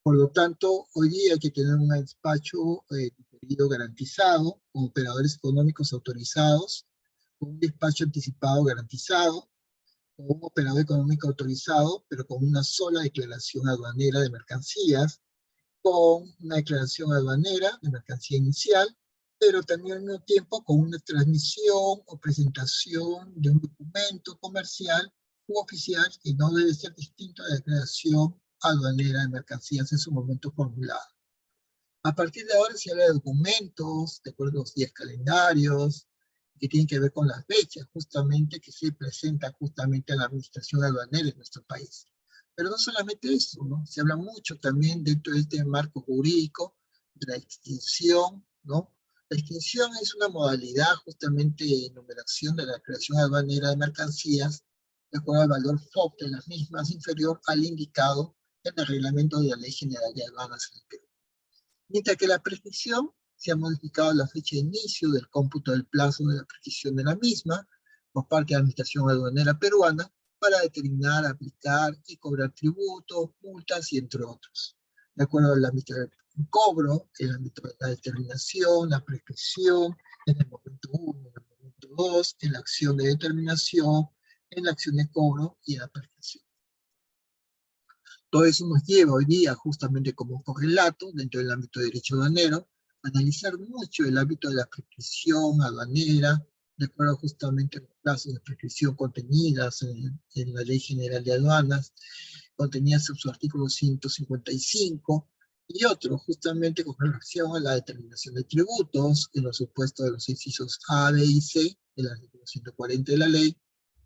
Por lo tanto, hoy día hay que tener un despacho diferido garantizado, con operadores económicos autorizados, con un despacho anticipado garantizado, con un operador económico autorizado, pero con una sola declaración aduanera de mercancías, con una declaración aduanera de mercancía inicial, pero también al mismo tiempo con una transmisión o presentación de un documento comercial u oficial que no debe ser distinto a la declaración aduanera de mercancías en su momento formulada. A partir de ahora se habla de documentos, de acuerdo a los días calendarios, que tienen que ver con las fechas, justamente, que se presenta justamente a la administración aduanera en nuestro país. Pero no solamente eso, ¿no? Se habla mucho también dentro de este marco jurídico de la extinción, ¿no? La extinción es una modalidad justamente de numeración de la creación aduanera de mercancías, de acuerdo al valor FOB de las mismas inferior al indicado en el reglamento de la Ley General de Aduanas del Perú. Mientras que la prescripción se ha modificado la fecha de inicio del cómputo del plazo de la prescripción de la misma por parte de la Administración Aduanera Peruana para determinar, aplicar y cobrar tributos, multas y entre otros, de acuerdo a la cobro, el ámbito de la determinación, la prescripción, en el momento 1, en el momento 2, en la acción de determinación, en la acción de cobro y en la prescripción. Todo eso nos lleva hoy día, justamente como correlato, dentro del ámbito de derecho aduanero, a analizar mucho el ámbito de la prescripción aduanera, de acuerdo justamente a los plazos de prescripción contenidas en la Ley General de Aduanas, contenidas en su artículo 155, y otro, justamente con relación a la determinación de tributos, en los supuestos de los incisos A, B y C, del artículo 140 de la ley,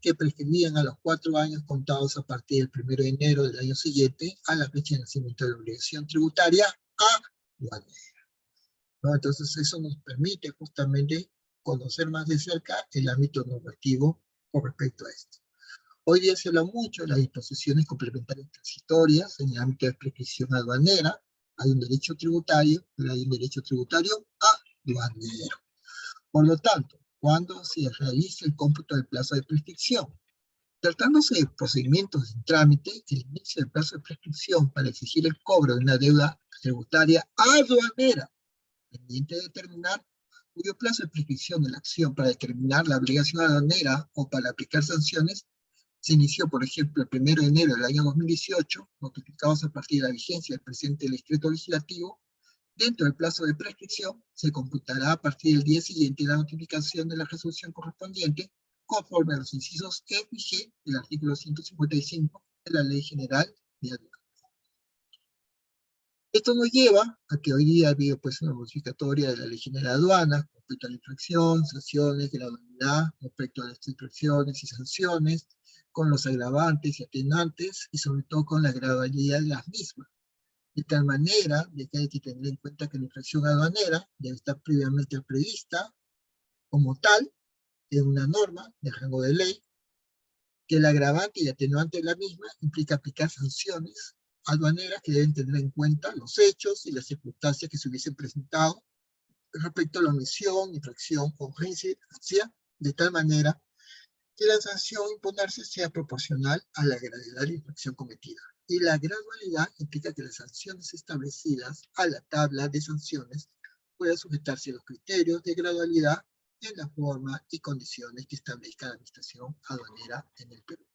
que prescribían a los 4 años contados a partir del 1 de enero del año siguiente a la fecha de nacimiento de la obligación tributaria aduanera, ¿no? Entonces eso nos permite justamente conocer más de cerca el ámbito normativo con respecto a esto. Hoy día se habla mucho de las disposiciones complementarias transitorias en el ámbito de prescripción aduanera. Hay un derecho tributario, pero hay un derecho tributario aduanero. Por lo tanto, cuando se realiza el cómputo del plazo de prescripción, tratándose de procedimientos en trámite, el inicio del plazo de prescripción para exigir el cobro de una deuda tributaria aduanera, pendiente de determinar, cuyo plazo de prescripción de la acción para determinar la obligación aduanera o para aplicar sanciones, se inició, por ejemplo, el 1 de enero del año 2018, notificados a partir de la vigencia del presente decreto legislativo. Dentro del plazo de prescripción, se computará a partir del día siguiente la notificación de la resolución correspondiente, conforme a los incisos E y G del artículo 155 de la Ley General de Aduanas. Esto nos lleva a que hoy día ha habido pues una modificatoria de la Ley General de Aduanas respecto a la infracción, sanciones, gradualidad, respecto a las infracciones y sanciones, con los agravantes y atenuantes, y sobre todo con la gradualidad de las mismas. De tal manera de que hay que tener en cuenta que la infracción aduanera debe estar previamente prevista como tal en una norma de rango de ley, que el agravante y atenuante de la misma implica aplicar sanciones aduaneras que deben tener en cuenta los hechos y las circunstancias que se hubiesen presentado respecto a la omisión, infracción o reincidencia, de tal manera que la sanción a imponerse sea proporcional a la gravedad de la infracción cometida. Y la gradualidad implica que las sanciones establecidas a la tabla de sanciones puedan sujetarse a los criterios de gradualidad en la forma y condiciones que establezca la administración aduanera en el Perú.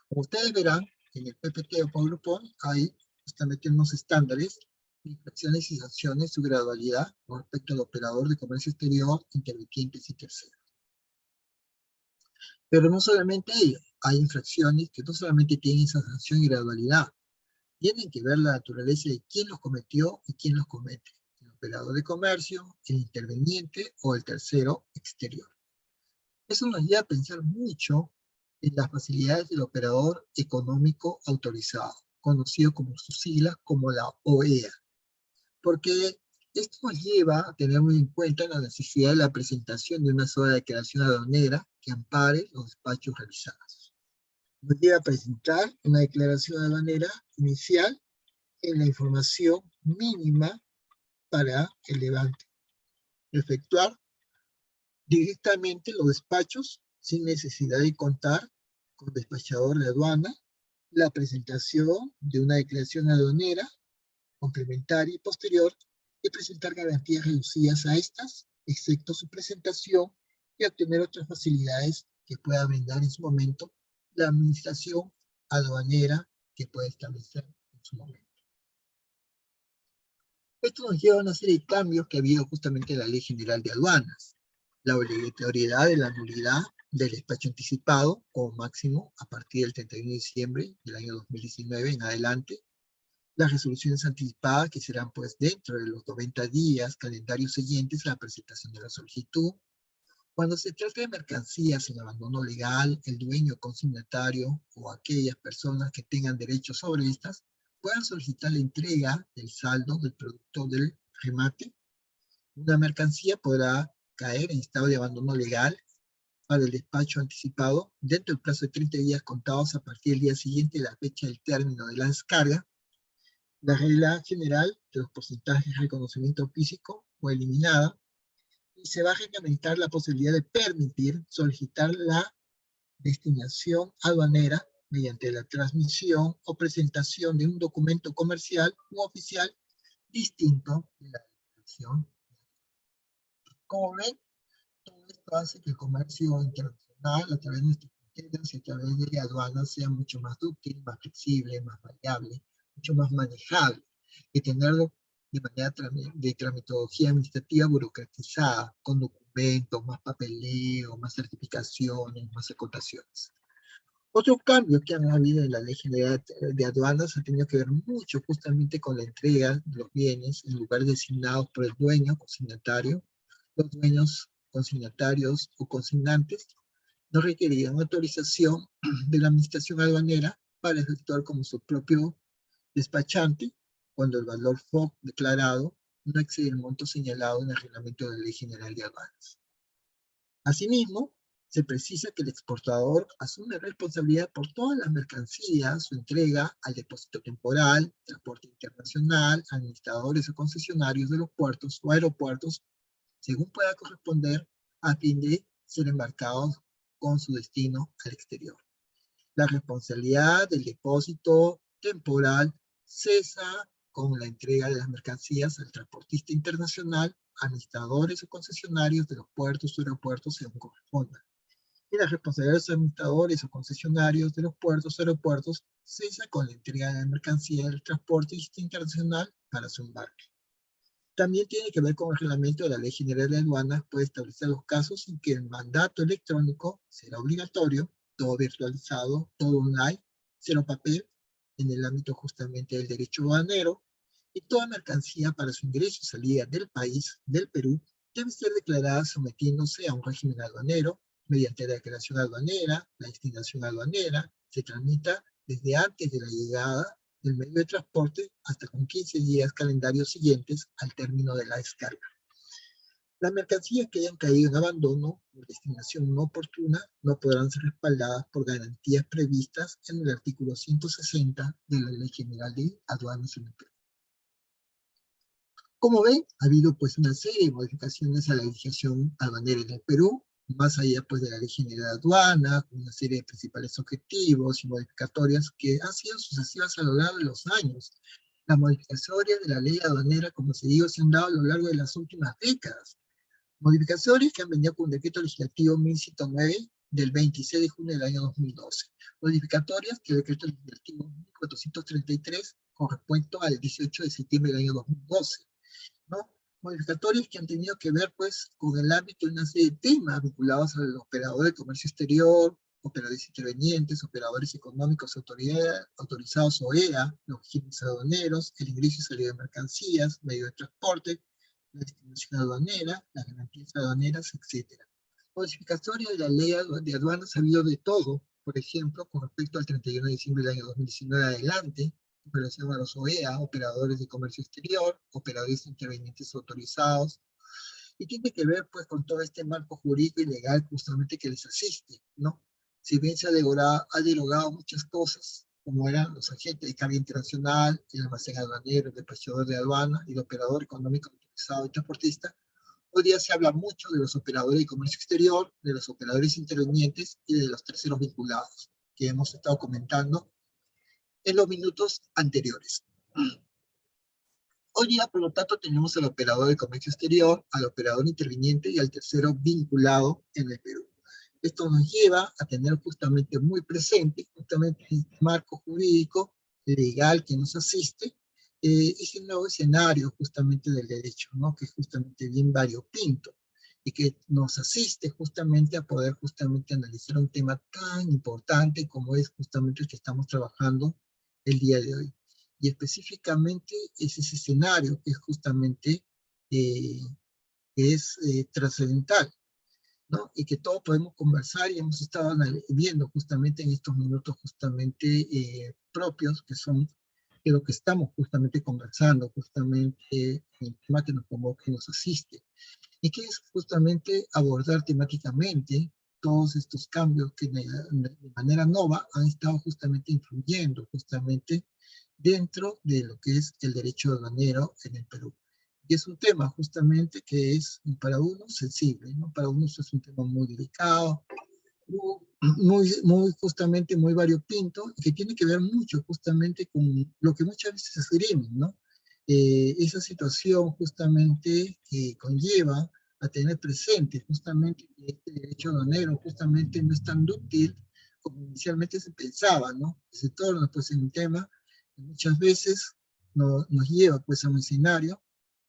Como ustedes verán, en el PPT o PowerPoint hay justamente unos estándares de infracciones y sanciones, su gradualidad con respecto al operador de comercio exterior, intervinientes y terceros. Pero no solamente ello, hay infracciones que no solamente tienen esa sanción y gradualidad, tienen que ver la naturaleza de quién los cometió y quién los comete, el operador de comercio, el interveniente o el tercero exterior. Eso nos lleva a pensar mucho en las facilidades del operador económico autorizado, conocido como sus siglas como la OEA, porque esto nos lleva a tener muy en cuenta la necesidad de la presentación de una sola declaración aduanera que ampare los despachos realizados. Nos lleva a presentar una declaración aduanera inicial en la información mínima para el levante. Efectuar directamente los despachos sin necesidad de contar con despachador de aduana, la presentación de una declaración aduanera complementaria y posterior y presentar garantías reducidas a estas, excepto su presentación, y obtener otras facilidades que pueda brindar en su momento la administración aduanera que pueda establecer en su momento. Esto nos lleva a una serie de cambios que ha habido justamente en la Ley General de Aduanas. La obligatoriedad de la nulidad del despacho anticipado como máximo a partir del 31 de diciembre del año 2019 en adelante. Las resoluciones anticipadas que serán pues dentro de los 90 días calendarios siguientes a la presentación de la solicitud. Cuando se trata de mercancías en abandono legal, el dueño consignatario o aquellas personas que tengan derecho sobre estas puedan solicitar la entrega del saldo del producto del remate. Una mercancía podrá caer en estado de abandono legal para el despacho anticipado dentro del plazo de 30 días contados a partir del día siguiente de la fecha del término de la descarga. La regla general de los porcentajes de reconocimiento físico fue eliminada y se va a reglamentar la posibilidad de permitir solicitar la destinación aduanera mediante la transmisión o presentación de un documento comercial u oficial distinto de la declaración. Como ven, todo esto hace que el comercio internacional a través de nuestras fronteras y a través de aduanas sea mucho más útil, más flexible, más variable, mucho más manejable, y tenerlo de manera de tramitología administrativa burocratizada, con documentos, más papeleo, más certificaciones, más acotaciones. Otro cambio que han habido en la Ley General de Aduanas ha tenido que ver mucho justamente con la entrega de los bienes en lugares designados por el dueño, consignatario. Los dueños, consignatarios o consignantes no requerían autorización de la administración aduanera para efectuar como su propio despachante cuando el valor FOB declarado no excede el monto señalado en el reglamento de la Ley General de Aduanas. Asimismo, se precisa que el exportador asume responsabilidad por todas las mercancías, su entrega al depósito temporal, transporte internacional, administradores o concesionarios de los puertos o aeropuertos, según pueda corresponder, a fin de ser embarcados con su destino al exterior. La responsabilidad del depósito temporal cesa con la entrega de las mercancías al transportista internacional, administradores o concesionarios de los puertos o aeropuertos según corresponda. Y la responsabilidad de los administradores o concesionarios de los puertos o aeropuertos cesa con la entrega de la mercancía del transportista internacional para su embarque. También tiene que ver con el reglamento de la Ley General de Aduanas, puede establecer los casos en que el mandato electrónico será obligatorio, todo virtualizado, todo online, cero papel, en el ámbito justamente del derecho aduanero, y toda mercancía para su ingreso y salida del país, del Perú, debe ser declarada sometiéndose a un régimen aduanero, mediante la declaración aduanera, la destinación aduanera, se tramita desde antes de la llegada del medio de transporte hasta con 15 días calendarios siguientes al término de la descarga. Las mercancías que hayan caído en abandono por destinación no oportuna no podrán ser respaldadas por garantías previstas en el artículo 160 de la Ley General de Aduanas en el Perú. Como ven, ha habido pues una serie de modificaciones a la legislación aduanera en el Perú, más allá pues de la Ley General de Aduanas, una serie de principales objetivos y modificatorias que han sido sucesivas a lo largo de los años. Las modificatorias de la ley aduanera, como se dijo, se han dado a lo largo de las últimas décadas. Modificatorias que han venido con un decreto legislativo 1109 del 26 de junio del año 2012. Modificatorias que el decreto legislativo 1433 con respecto al 18 de septiembre del año 2012. ¿No? Modificatorias que han tenido que ver pues con el ámbito de una serie de temas vinculados al operador de comercio exterior, operadores intervenientes, operadores económicos autorizados OEA, los regímenes aduaneros, el ingreso y salida de mercancías, medio de transporte, la destinación aduanera, las garantías aduaneras, etc. Modificatorias de la ley de aduanas ha habido de todo, por ejemplo, con respecto al 31 de diciembre del año 2019 adelante, en relación a los OEA, operadores de comercio exterior, operadores intervenientes autorizados, y tiene que ver pues con todo este marco jurídico y legal justamente que les asiste, ¿no? Si bien se ha derogado muchas cosas, como eran los agentes de carga internacional, el almacén aduanero, el despachador de aduana y el operador económico autorizado y transportista, hoy día se habla mucho de los operadores de comercio exterior, de los operadores intervenientes y de los terceros vinculados, que hemos estado comentando en los minutos anteriores. Hoy día, por lo tanto, tenemos al operador de comercio exterior, al operador interviniente y al tercero vinculado en el Perú. Esto nos lleva a tener justamente muy presente, justamente el marco jurídico legal que nos asiste, ese nuevo escenario justamente del derecho, ¿no? Que es justamente bien variopinto y que nos asiste justamente a poder justamente analizar un tema tan importante como es justamente el que estamos trabajando el día de hoy. Y específicamente es ese escenario que es justamente trascendental, ¿no? Y que todos podemos conversar y hemos estado viendo justamente en estos minutos justamente propios que son de lo que estamos justamente conversando, justamente en el tema que nos convoca y nos asiste. Y que es justamente abordar temáticamente todos estos cambios que de manera nova han estado justamente influyendo justamente dentro de lo que es el derecho aduanero en el Perú. Y es un tema justamente que es para unos sensible, ¿no? Para unos es un tema muy delicado, justamente muy variopinto, y que tiene que ver mucho justamente con lo que muchas veces esgrimimos, ¿no? esa situación justamente conlleva a tener presente justamente que este derecho aduanero justamente no es tan dúctil como inicialmente se pensaba, ¿no? Se torna pues en un tema que muchas veces nos lleva pues a un escenario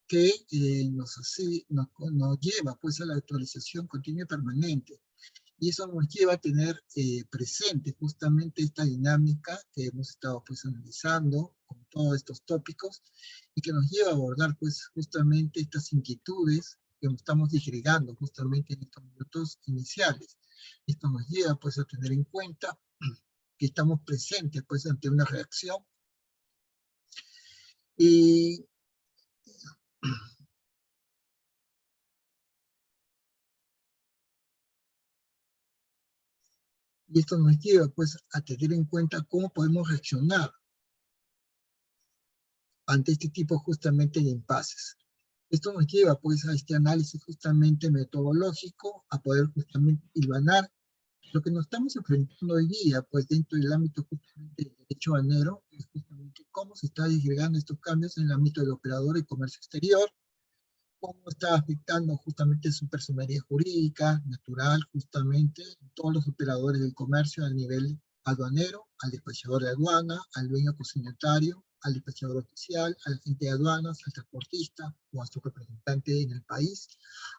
que nos lleva pues a la actualización continua y permanente. Y eso nos lleva a tener presente justamente esta dinámica que hemos estado pues analizando con todos estos tópicos y que nos lleva a abordar pues justamente estas inquietudes que estamos disgregando justamente en estos minutos iniciales. Esto nos lleva pues a tener en cuenta que estamos presentes pues ante una reacción y esto nos lleva pues a tener en cuenta cómo podemos reaccionar ante este tipo justamente de impases. Esto nos lleva pues a este análisis justamente metodológico, a poder justamente hilvanar lo que nos estamos enfrentando hoy día, pues dentro del ámbito justamente del derecho aduanero, es justamente cómo se está disgregando estos cambios en el ámbito del operador y comercio exterior, cómo está afectando justamente su personería jurídica, natural, justamente, todos los operadores del comercio al nivel aduanero, al despachador de aduana, al dueño consignatario, al despachador oficial, al agente de aduanas, al transportista o a su representante en el país,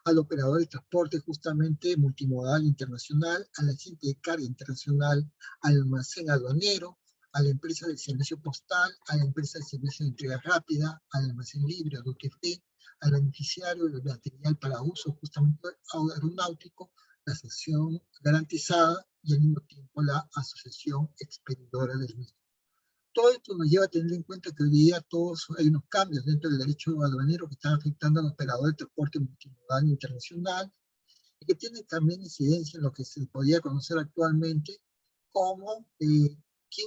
al operador de transporte justamente multimodal internacional, al agente de carga internacional, al almacén aduanero, a la empresa del servicio postal, a la empresa del servicio de entrega rápida, al almacén libre o duty free, al beneficiario del material para uso justamente aeronáutico, la asociación garantizada y al mismo tiempo la asociación expedidora del mismo. Todo esto nos lleva a tener en cuenta que hoy día todos hay unos cambios dentro del derecho aduanero que están afectando al operador de transporte multimodal internacional y que tienen también incidencia en lo que se podría conocer actualmente como quién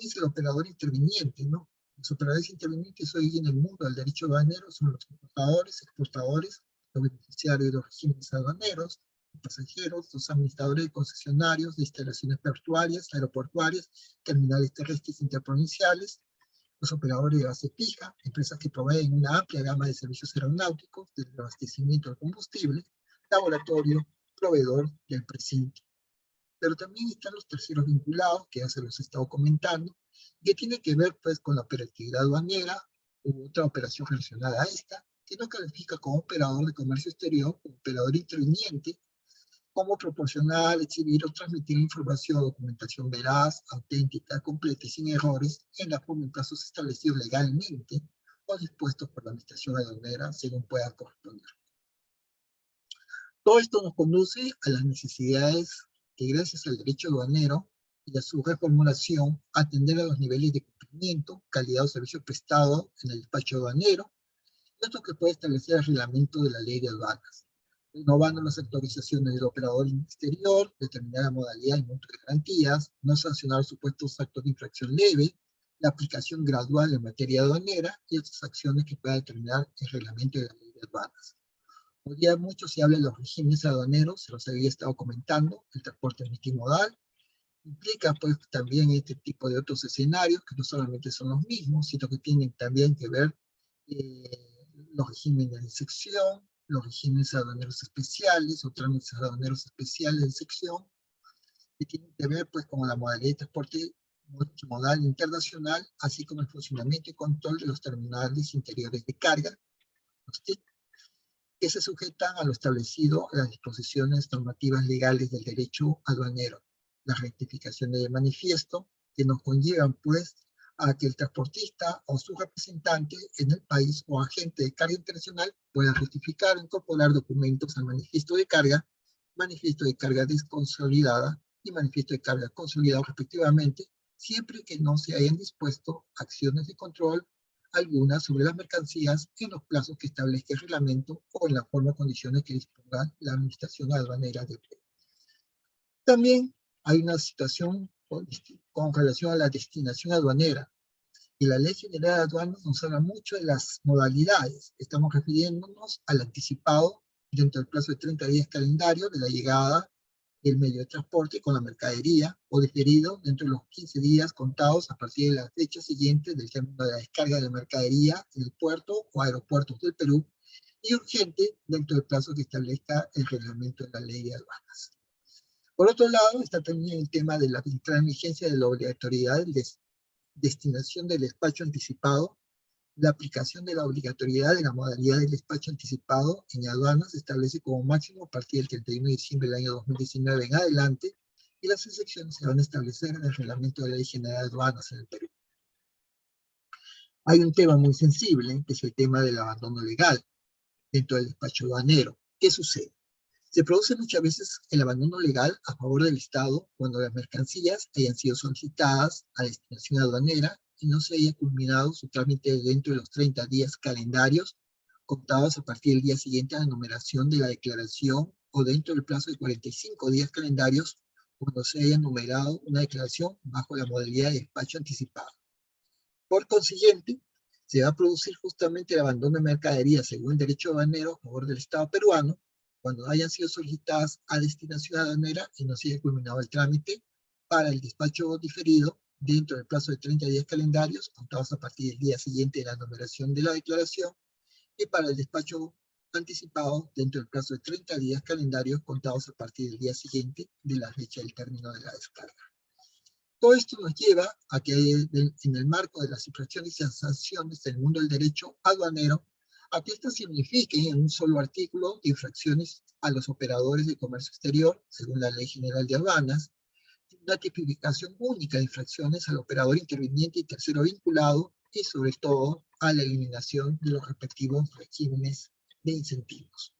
es el operador interviniente, ¿no? Los operadores intervinientes hoy en el mundo del derecho aduanero son los importadores, exportadores, los beneficiarios de los regímenes aduaneros, los pasajeros, los administradores de concesionarios de instalaciones portuarias, aeroportuarias, terminales terrestres interprovinciales, los operadores de base fija, empresas que proveen una amplia gama de servicios aeronáuticos, desde el abastecimiento de combustible, laboratorio, proveedor del presente. Pero también están los terceros vinculados, que ya se los he estado comentando, que tienen que ver pues con la operatividad aduanera u otra operación relacionada a esta, que no califica como operador de comercio exterior o operador interviniente, como proporcionar, exhibir o transmitir información o documentación veraz, auténtica, completa y sin errores en la forma en plazos establecidos legalmente o dispuestos por la administración aduanera según pueda corresponder. Todo esto nos conduce a las necesidades que gracias al derecho aduanero y a su reformulación atender a los niveles de cumplimiento, calidad o servicio prestado en el despacho aduanero, y esto que puede establecer el reglamento de la ley de aduanas, renovando las autorizaciones del operador exterior, determinar la modalidad y monto de garantías, no sancionar supuestos actos de infracción leve, la aplicación gradual en materia aduanera y otras acciones que pueda determinar el reglamento de la ley de aduanas. Hoy día mucho se habla de los regímenes aduaneros, se los había estado comentando, el transporte multimodal, implica pues también este tipo de otros escenarios que no solamente son los mismos, sino que tienen también que ver los regímenes de sección, los regímenes aduaneros especiales o trámites aduaneros especiales de sección, que tienen que ver pues con la modalidad de transporte multimodal internacional, así como el funcionamiento y control de los terminales interiores de carga, los TIC, que se sujetan a lo establecido en las disposiciones normativas legales del derecho aduanero, las rectificaciones de manifiesto, que nos conllevan pues a que el transportista o su representante en el país o agente de carga internacional pueda rectificar o incorporar documentos al manifiesto de carga desconsolidada y manifiesto de carga consolidado respectivamente, siempre que no se hayan dispuesto acciones de control algunas sobre las mercancías en los plazos que establezca el reglamento o en la forma o condiciones que disponga la administración aduanera de Perú. También hay una situación con relación a la destinación aduanera. Y la Ley General de Aduanas nos habla mucho de las modalidades. Estamos refiriéndonos al anticipado dentro del plazo de 30 días calendario de la llegada del medio de transporte con la mercadería o diferido dentro de los 15 días contados a partir de la fecha siguiente del término de la descarga de la mercadería en el puerto o aeropuertos del Perú, y urgente dentro del plazo que establezca el reglamento de la ley de aduanas. Por otro lado, está también el tema de la entrada en vigencia de la obligatoriedad de destinación del despacho anticipado. La aplicación de la obligatoriedad de la modalidad del despacho anticipado en aduanas se establece como máximo a partir del 31 de diciembre del año 2019 en adelante, y las excepciones se van a establecer en el reglamento de la Ley General de Aduanas en el Perú. Hay un tema muy sensible, que es el tema del abandono legal dentro del despacho aduanero. ¿Qué sucede? Se produce muchas veces el abandono legal a favor del Estado cuando las mercancías hayan sido solicitadas a destinación aduanera y no se haya culminado su trámite dentro de los 30 días calendarios contados a partir del día siguiente a la numeración de la declaración, o dentro del plazo de 45 días calendarios cuando se haya numerado una declaración bajo la modalidad de despacho anticipado. Por consiguiente, se va a producir justamente el abandono de mercadería según el derecho aduanero a favor del Estado peruano cuando hayan sido solicitadas a destinación aduanera y no se haya culminado el trámite para el despacho diferido dentro del plazo de 30 días calendarios contados a partir del día siguiente de la numeración de la declaración, y para el despacho anticipado dentro del plazo de 30 días calendarios contados a partir del día siguiente de la fecha del término de la descarga. Todo esto nos lleva a que en el marco de las infracciones y sanciones del mundo del derecho aduanero, a que esto signifique en un solo artículo de infracciones a los operadores de comercio exterior, según la Ley General de Aduanas, una tipificación única de infracciones al operador interviniente y tercero vinculado, y sobre todo a la eliminación de los respectivos regímenes de incentivos.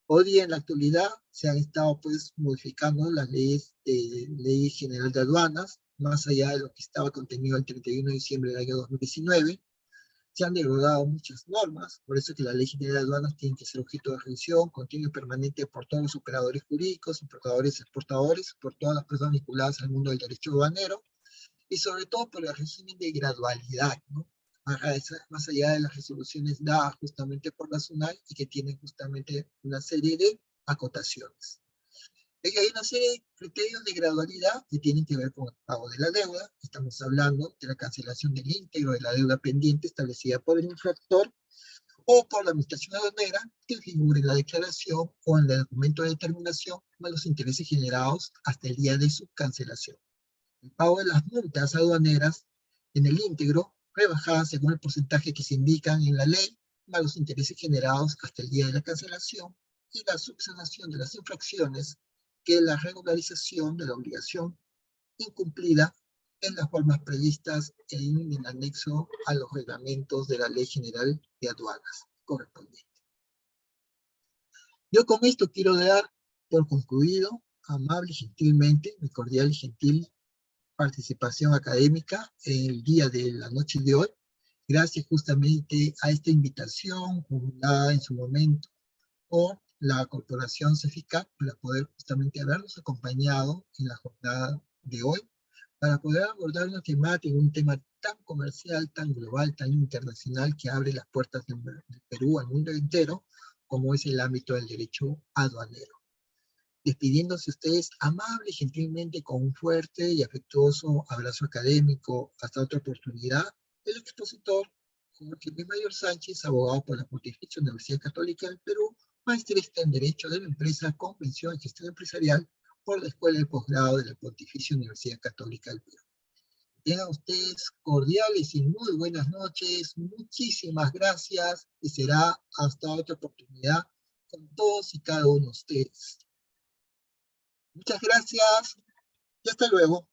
Hoy día en la actualidad se han estado pues modificando las leyes de Ley General de Aduanas, más allá de lo que estaba contenido el 31 de diciembre del año 2019. Se han derogado muchas normas, por eso que la Ley General de Aduanas tiene que ser objeto de revisión continua y permanente por todos los operadores jurídicos, importadores, exportadores, por todas las personas vinculadas al mundo del derecho aduanero, y sobre todo por el régimen de gradualidad, ¿no? Más allá de las resoluciones dadas justamente por la SUNAI y que tienen justamente una serie de acotaciones. Hay una serie de criterios de gradualidad que tienen que ver con el pago de la deuda. Estamos hablando de la cancelación del íntegro de la deuda pendiente establecida por el infractor o por la administración aduanera que figure en la declaración o en el documento de determinación de los intereses generados hasta el día de su cancelación. El pago de las multas aduaneras en el íntegro, rebajadas según el porcentaje que se indican en la ley, más los intereses generados hasta el día de la cancelación, y la subsanación de las infracciones, que es la regularización de la obligación incumplida en las formas previstas en el anexo a los reglamentos de la Ley General de Aduanas correspondiente. Yo con esto quiero dar por concluido, amable y gentilmente, mi cordial y gentil participación académica en el día de la noche de hoy, gracias justamente a esta invitación formulada en su momento por la Corporación CEFICAP para poder justamente habernos acompañado en la jornada de hoy, para poder abordar una temática, un tema tan comercial, tan global, tan internacional, que abre las puertas del Perú al mundo entero, como es el ámbito del derecho aduanero. Despidiéndose ustedes amable y gentilmente con un fuerte y afectuoso abrazo académico. Hasta otra oportunidad, el expositor Jorge Luis Mayor Sánchez, abogado por la Pontificia Universidad Católica del Perú, maestrista en Derecho de la Empresa, Comprensión y Gestión Empresarial por la Escuela de Posgrado de la Pontificia Universidad Católica del Perú. Tengan ustedes cordiales y muy buenas noches. Muchísimas gracias y será hasta otra oportunidad con todos y cada uno de ustedes. Muchas gracias y hasta luego.